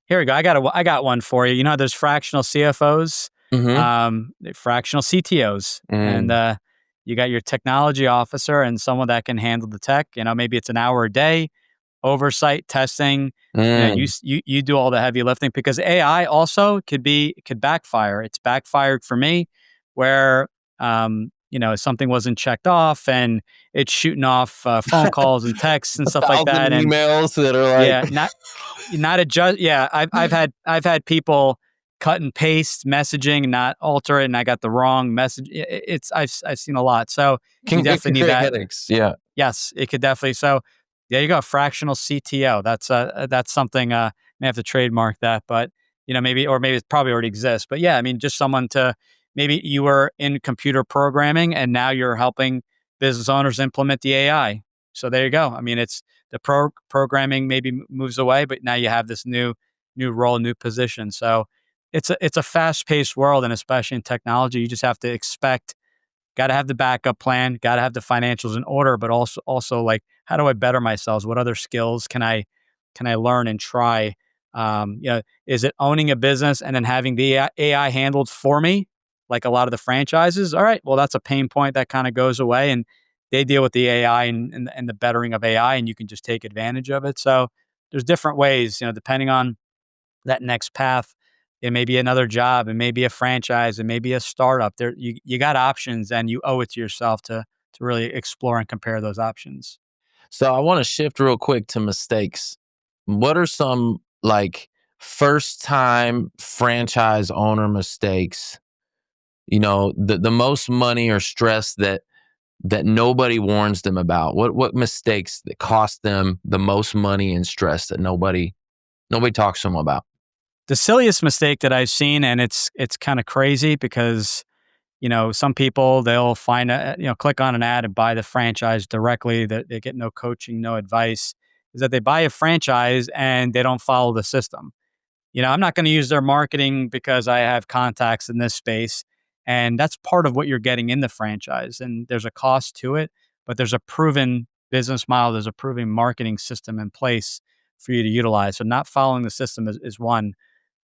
Here we go. I got one for you. There's fractional CFOs, mhm, fractional CTOs, and mm, you got your technology officer and someone that can handle the tech. Maybe it's an hour a day oversight testing. You mm, s- you you do all the heavy lifting because AI also could backfire. It's backfired for me, where something wasn't checked off and it's shooting off phone calls and texts and stuff like 1,000 that. And emails that are like yeah, not adjust. Yeah, I've had people cut and paste messaging, not alter it, and I got the wrong message. I've seen a lot. So you it definitely can need create that. headaches. Yeah. Yes, it could definitely. So there you go, fractional CTO. That's something. May have to trademark that, but maybe it probably already exists. But yeah, I mean, just someone to maybe you were in computer programming and now you're helping business owners implement the AI. So there you go. I mean, it's the programming maybe moves away, but now you have this new role, new position. So it's a fast paced world, and especially in technology, you just have to expect. Got to have the backup plan, got to have the financials in order, but also like how do I better myself? What other skills can I learn and try? Is it owning a business and then having the AI handled for me, like a lot of the franchises? All right, well that's a pain point that kind of goes away, and they deal with the AI and the bettering of AI, and you can just take advantage of it. So there's different ways, depending on that next path. It may be another job, it may be a franchise, it may be a startup. You got options, and you owe it to yourself to really explore and compare those options. So I want to shift real quick to mistakes. What are some like first time franchise owner mistakes? The most money or stress that nobody warns them about. What mistakes that cost them the most money and stress that nobody talks to them about? The silliest mistake that I've seen, and it's kind of crazy because some people they'll find click on an ad and buy the franchise directly. That they get no coaching, no advice. Is that they buy a franchise and they don't follow the system. I'm not going to use their marketing because I have contacts in this space. And that's part of what you're getting in the franchise. And there's a cost to it, but there's a proven business model, there's a proven marketing system in place for you to utilize. So not following the system is one.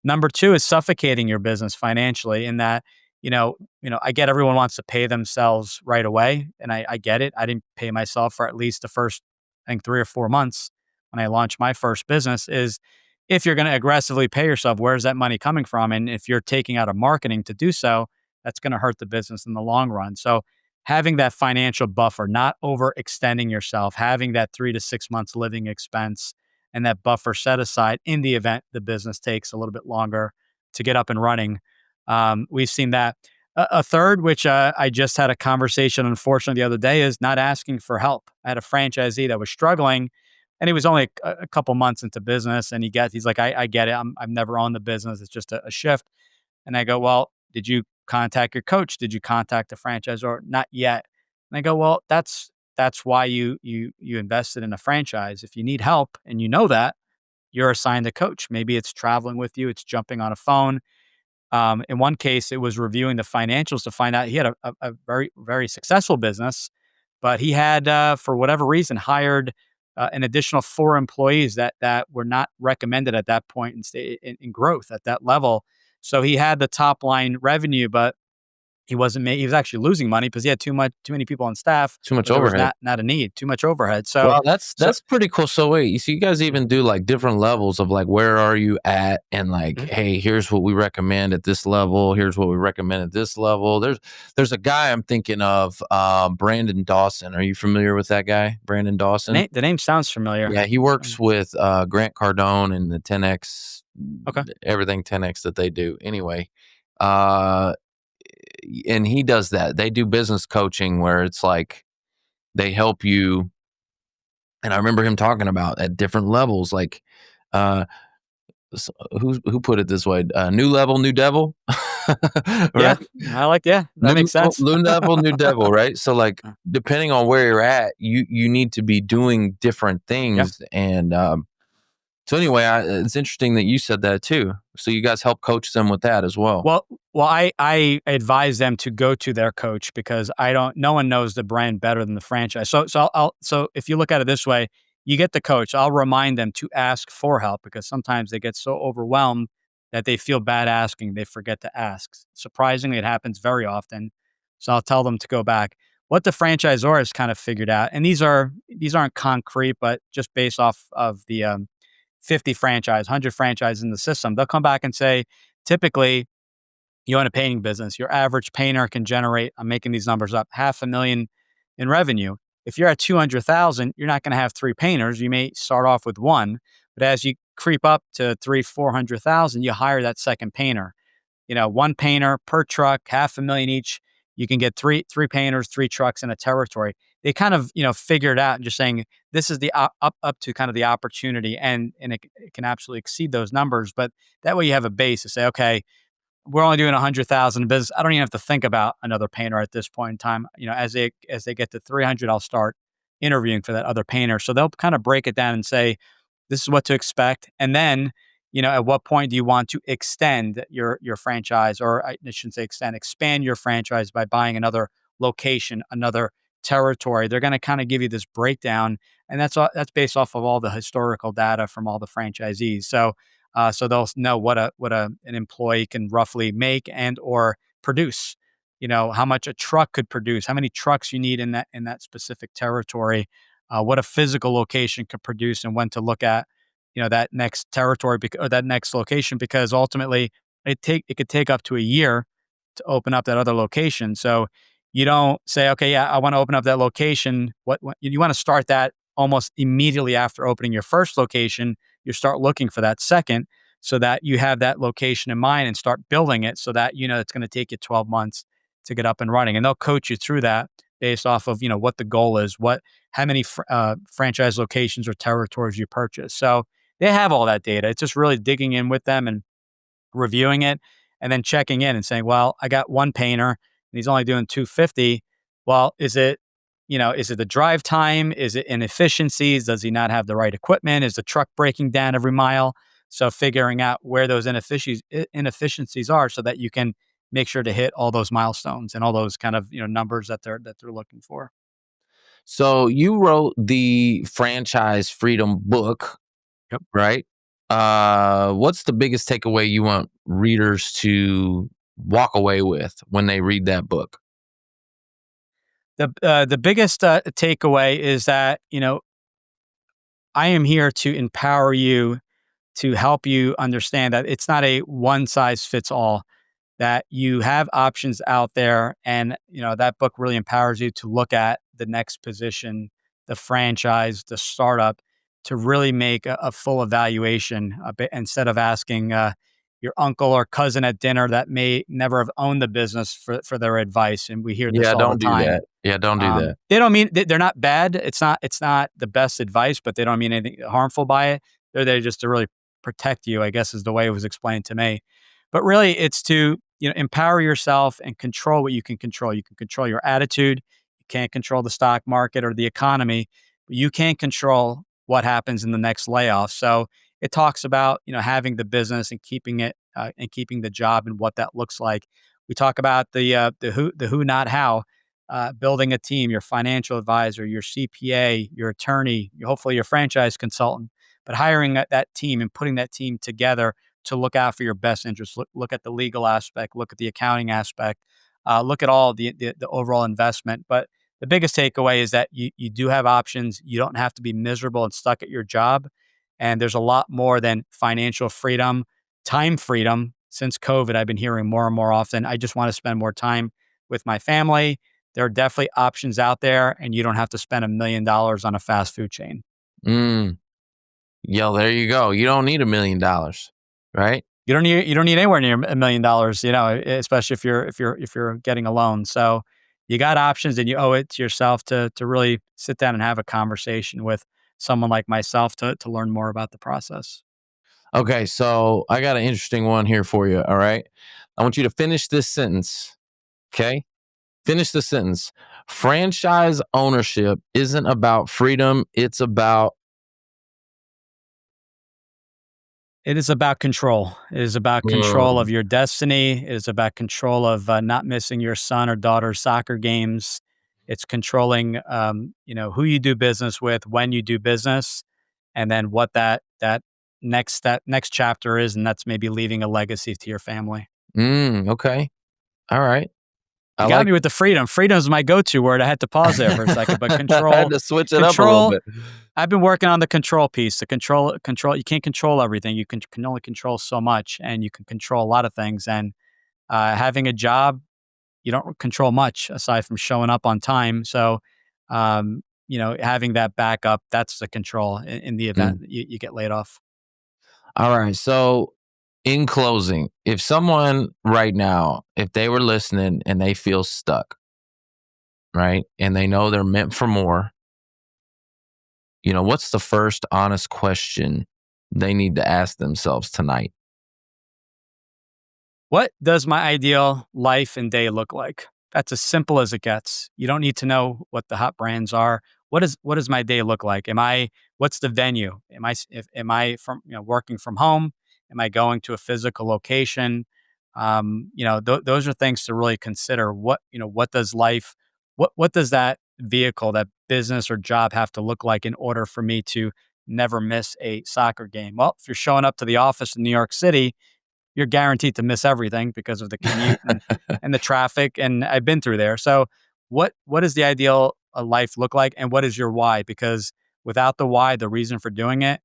Number two is suffocating your business financially in that, I get everyone wants to pay themselves right away. And I get it. I didn't pay myself for at least the first, I think, 3 or 4 months when I launched my first business. if you're going to aggressively pay yourself, where's that money coming from? And if you're taking out of marketing to do so, that's going to hurt the business in the long run. So having that financial buffer, not overextending yourself, having that 3 to 6 months living expense and that buffer set aside in the event the business takes a little bit longer to get up and running. We've seen that. A third, which I just had a conversation, unfortunately, the other day, is not asking for help. I had a franchisee that was struggling, and he was only a couple months into business, and he's like, I get it. I've never owned the business. It's just a shift. And I go, well, did you contact your coach? Did you contact the franchisor? Not yet. And I go, well, that's why you invested in a franchise. If you need help and you know that, you're assigned a coach. Maybe it's traveling with you, it's jumping on a phone. In one case, it was reviewing the financials to find out he had a very, very successful business, but he had, for whatever reason, hired an additional 4 employees that were not recommended at that point in growth at that level. So he had the top line revenue, but he was actually losing money because he had too many people on staff, Too much but there was overhead. not a need, too much overhead. So Wow, so that's pretty cool. So wait, you see, you guys even do like different levels of like where are you at, and like, Mhm. hey, here's what we recommend at this level. Here's what we recommend at this level. There's a guy I'm thinking of, Brandon Dawson. Are you familiar with that guy, Brandon Dawson? The name sounds familiar. Yeah, he works with Grant Cardone and the 10x, Okay. everything 10x that they do. Anyway, uh, and he does that. They do business coaching where it's like they help you, and I remember him talking about at different levels, like, uh, who put it this way? New level, new devil, Yeah, right? yeah, that makes sense. New level, new devil, right? So, like, Uh, depending on where you're at, you need to be doing different yeah. things, and so anyway, it's interesting that you said that too. So you guys help coach them with that as well. Well, I advise them to go to their coach because no one knows the brand better than the franchise. So if you look at it this way, you get the coach. I'll remind them to ask for help because sometimes they get so overwhelmed that they feel bad asking, they forget to ask. Surprisingly, it happens very often. So I'll tell them to go back. What the franchisor has kind of figured out, and these aren't concrete, but just based off of the 50 franchise, 100 franchises in the system, they'll come back and say, typically, you own a painting business, your average painter can generate, I'm making these numbers up, 500,000 in revenue. If you're at 200,000, you're not going to have 3 painters. You may start off with one, but as you creep up to 400,000, you hire that second painter. One painter per truck, 500,000 each. You can get three painters, 3 trucks in a territory. They kind of, figure it out and just saying this is the up to kind of the opportunity, and it can absolutely exceed those numbers. But that way you have a base to say, okay, we're only doing 100,000 in business. I don't even have to think about another painter at this point in time. As they get to 300, I'll start interviewing for that other painter. So they'll kind of break it down and say, this is what to expect. And then, at what point do you want to extend your franchise, or I shouldn't say extend, expand your franchise by buying another location, another territory. They're going to kind of give you this breakdown, and that's based off of all the historical data from all the franchisees. So they'll know what an employee can roughly make and or produce. How much a truck could produce, how many trucks you need in that specific territory, what a physical location could produce, and when to look at that next territory or that next location, because ultimately it could take up to a year to open up that other location. So you don't say, okay, yeah, I want to open up that location. What you want to start that almost immediately after opening your first location. You start looking for that second, so that you have that location in mind and start building it, so that it's going to take you 12 months to get up and running. And they'll coach you through that based off of what the goal is, how many franchise locations or territories you purchase. So they have all that data. It's just really digging in with them and reviewing it, and then checking in and saying, well, I got one painter and he's only doing 250. Well, is it the drive time? Is it inefficiencies? Does he not have the right equipment? Is the truck breaking down every mile? So figuring out where those inefficiencies are, so that you can make sure to hit all those milestones and all those kind of numbers that they're looking for. So you wrote the franchise freedom book, Yep. right? What's the biggest takeaway you want readers to walk away with when they read that book? The biggest takeaway is that I am here to empower you to help you understand that it's not a one size fits all, that you have options out there. And, that book really empowers you to look at the next position, the franchise, the startup, to really make a full evaluation a bit, instead of asking your uncle or cousin at dinner that may never have owned the business for their advice. And we hear this Yeah, all the don't do time. that. Yeah, don't do that. They don't mean they're not bad. It's not the best advice, but they don't mean anything harmful by it. They're there just to really protect you, I guess, is the way it was explained to me. But really, it's to empower yourself and control what you can control. You can control your attitude. You can't control the stock market or the economy, but you can control what happens in the next layoff. So it talks about having the business and keeping it and keeping the job and what that looks like. We talk about the who, not how. Building a team, your financial advisor, your CPA, your attorney, hopefully your franchise consultant, but hiring that team and putting that team together to look out for your best interests. Look at the legal aspect, look at the accounting aspect, look at all the overall investment. But the biggest takeaway is that you do have options. You don't have to be miserable and stuck at your job. And there's a lot more than financial freedom, time freedom. Since COVID, I've been hearing more and more often, I just want to spend more time with my family. There are definitely options out there, and you don't have to spend $1 million on a fast food chain. Mm. Yo, there you go. You don't need $1 million, right? You don't need anywhere near $1 million, especially if you're getting a loan. So you got options, and you owe it to yourself to really sit down and have a conversation with someone like myself to learn more about the process. Okay, so I got an interesting one here for you. All right. I want you to finish this sentence. Okay. Finish the sentence. Franchise ownership isn't about freedom, it's about. It is about control. It is about control of Mm, your destiny. It is about control of not missing your son or daughter's soccer games. It's controlling, who you do business with, when you do business, and then what that next chapter is, and that's maybe leaving a legacy to your family. okay. All right. I You got like. me with the freedom. Freedom is my go-to word. I had to pause there for a second, but I had control, to switch it up a little control. bit. I've been working on the control piece. The control. You can't control everything. You can only control so much, and you can control a lot of things. And having a job, you don't control much aside from showing up on time. So, having that backup, that's the control in the event Mm. that you get laid off. All right. So, in closing, if someone right now, if they were listening and they feel stuck, right, and they know they're meant for more, what's the first honest question they need to ask themselves tonight? What does my ideal life and day look like? That's as simple as it gets. You don't need to know what the hot brands are. What does my day look like? What's the venue? Am I from working from home? Am I going to a physical location? Those are things to really consider. What does life, what does that vehicle, that business or job have to look like in order for me to never miss a soccer game? Well, if you're showing up to the office in New York City, you're guaranteed to miss everything because of the commute and the traffic. And I've been through there. So what does the ideal life look like, and what is your why? Because without the why, the reason for doing it,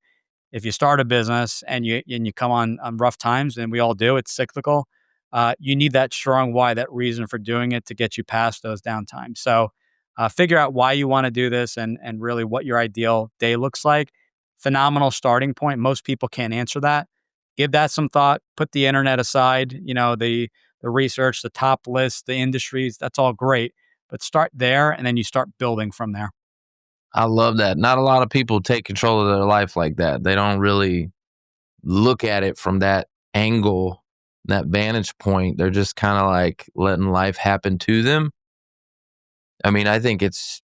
if you start a business and you come on rough times, and we all do, it's cyclical. You need that strong why, that reason for doing it, to get you past those downtimes. So figure out why you want to do this, and really what your ideal day looks like. Phenomenal starting point. Most people can't answer that. Give that some thought. Put the internet aside. The research, the top list, the industries. That's all great, but start there, and then you start building from there. I love that. Not a lot of people take control of their life like that. They don't really look at it from that angle, that vantage point. They're just kind of like letting life happen to them. I mean, I think it's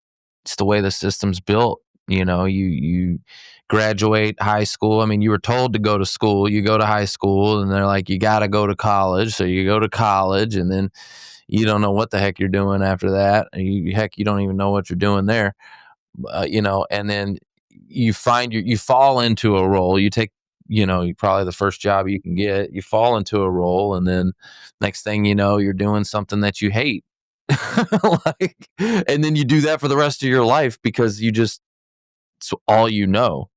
the way the system's built. You graduate high school. I mean, you were told to go to school. You go to high school, and they're like, you got to go to college. So you go to college, and then you don't know what the heck you're doing after that. Heck, you don't even know what you're doing there. And then you fall into a role. You take, probably the first job you can get. You fall into a role, and then next thing you know, you're doing something that you hate. And then you do that for the rest of your life because it's all you know.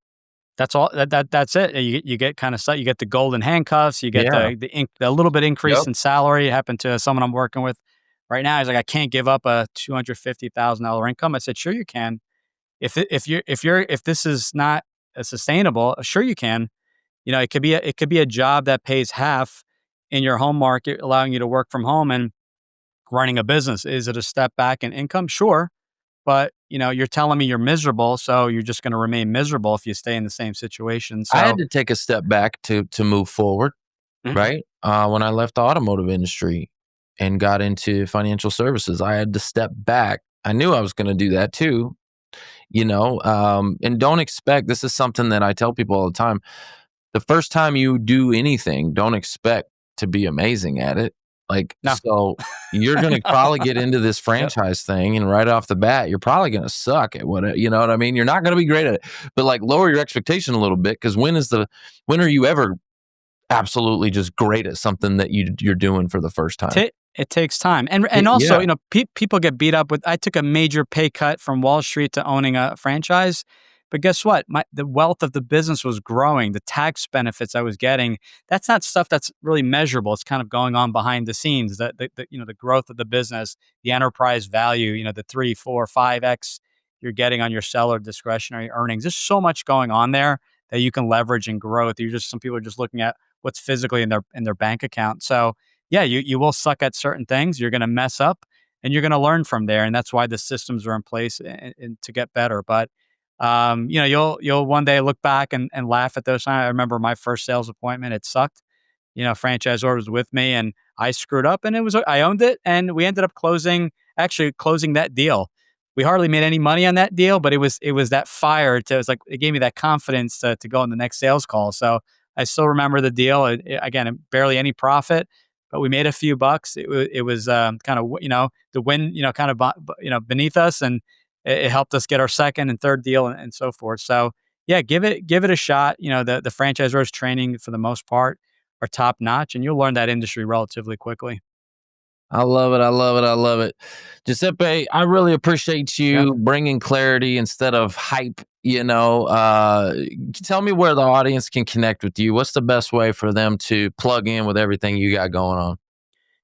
That's all. That's it. You get kind of stuff. You get the golden handcuffs. You get Yeah. the little bit increase Yep. in salary. It happened to someone I'm working with right now. He's like, I can't give up a $250,000 income. I said, sure you can. If this is not sustainable, sure you can. It could be a job that pays half in your home market, allowing you to work from home and running a business. Is it a step back in income? Sure. But, you're telling me you're miserable, so you're just gonna remain miserable if you stay in the same situation. I had So to take a step back to move forward, mhm. right? When I left the automotive industry and got into financial services, I had to step back. I knew I was going to do that too, and don't expect, this is something that I tell people all the time. The first time you do anything, don't expect to be amazing at it. Like, No. so you're going to No. probably get into this Yep. franchise thing, and right off the bat, you're probably going to suck at what, you know what I mean? You're not going to be great at it, but like lower your expectation a little bit. Because when are you ever absolutely just great at something that you're doing for the first time? It takes time, and also, Yeah. people get beat up with. I took a major pay cut from Wall Street to owning a franchise, but guess what? The wealth of the business was growing. The tax benefits I was getting. That's not stuff that's really measurable. It's kind of going on behind the scenes. The growth of the business, the enterprise value. The 3, 4, 5x you're getting on your seller discretionary earnings. There's so much going on there that you can leverage and growth. Some people are just looking at what's physically in their bank account. So yeah, you will suck at certain things. You're going to mess up, and you're going to learn from there. And that's why the systems are in place and to get better. But you'll one day look back and laugh at those times. I remember my first sales appointment; it sucked. Franchisor was with me, and I screwed up, and I owned it, and we ended up closing that deal. We hardly made any money on that deal, but it was that fire. It gave me that confidence to go on the next sales call. So I still remember the deal. Again, barely any profit, but we made a few bucks. It was kind of the wind kind of beneath us, and it helped us get our second and third deal and so forth. So yeah, give it a shot. The franchisors training for the most part are top notch, and you'll learn that industry relatively quickly. I love it. I love it. I love it. Giuseppe, I really appreciate Yeah. you bringing clarity instead of hype. Tell me where the audience can connect with you. What's the best way for them to plug in with everything you got going on?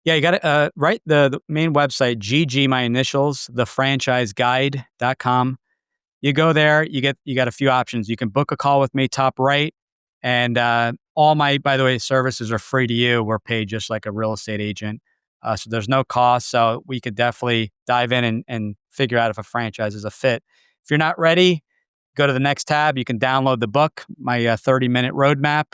Yeah, you got to write the main website, GG, my initials, thefranchiseguide.com. You go there, you got a few options. You can book a call with me, top right, and all my, by the way, services are free to you. We're paid just like a real estate agent, so there's no cost. So we could definitely dive in and figure out if a franchise is a fit. If you're not ready, go to the next tab. You can download the book, my 30-minute roadmap,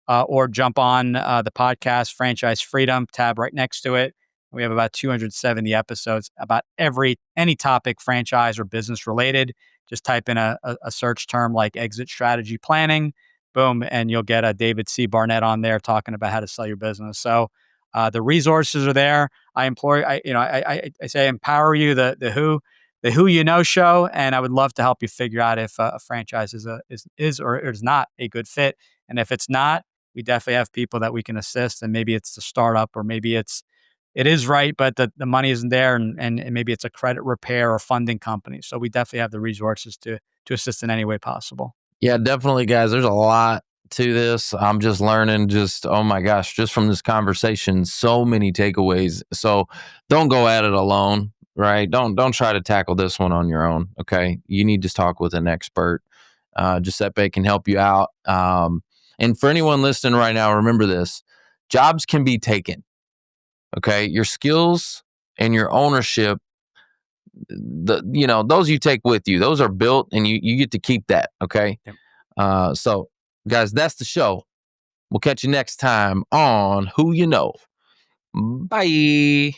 or jump on the podcast, Franchise Freedom tab right next to it. We have about 270 episodes about any topic, franchise or business related. Just type in a search term like exit strategy planning, boom, and you'll get a David C. Barnett on there talking about how to sell your business. So the resources are there. I implore, I say, empower you. The Who You Know show, and I would love to help you figure out if a franchise is or is not a good fit. And if it's not, we definitely have people that we can assist. And maybe it's the startup, or maybe it is right, but the money isn't there, and maybe it's a credit repair or funding company. So we definitely have the resources to assist in any way possible. Yeah, definitely, guys. There's a lot to this. I'm just learning, oh my gosh, just from this conversation, so many takeaways. So don't go at it alone, right? Don't try to tackle this one on your own. Okay. You need to talk with an expert. Giuseppe can help you out. And for anyone listening right now, remember this: jobs can be taken. Okay. Your skills and your ownership, those you take with you, those are built, and you get to keep that. Okay. Yep. So guys, that's the show. We'll catch you next time on Who You Know. Bye.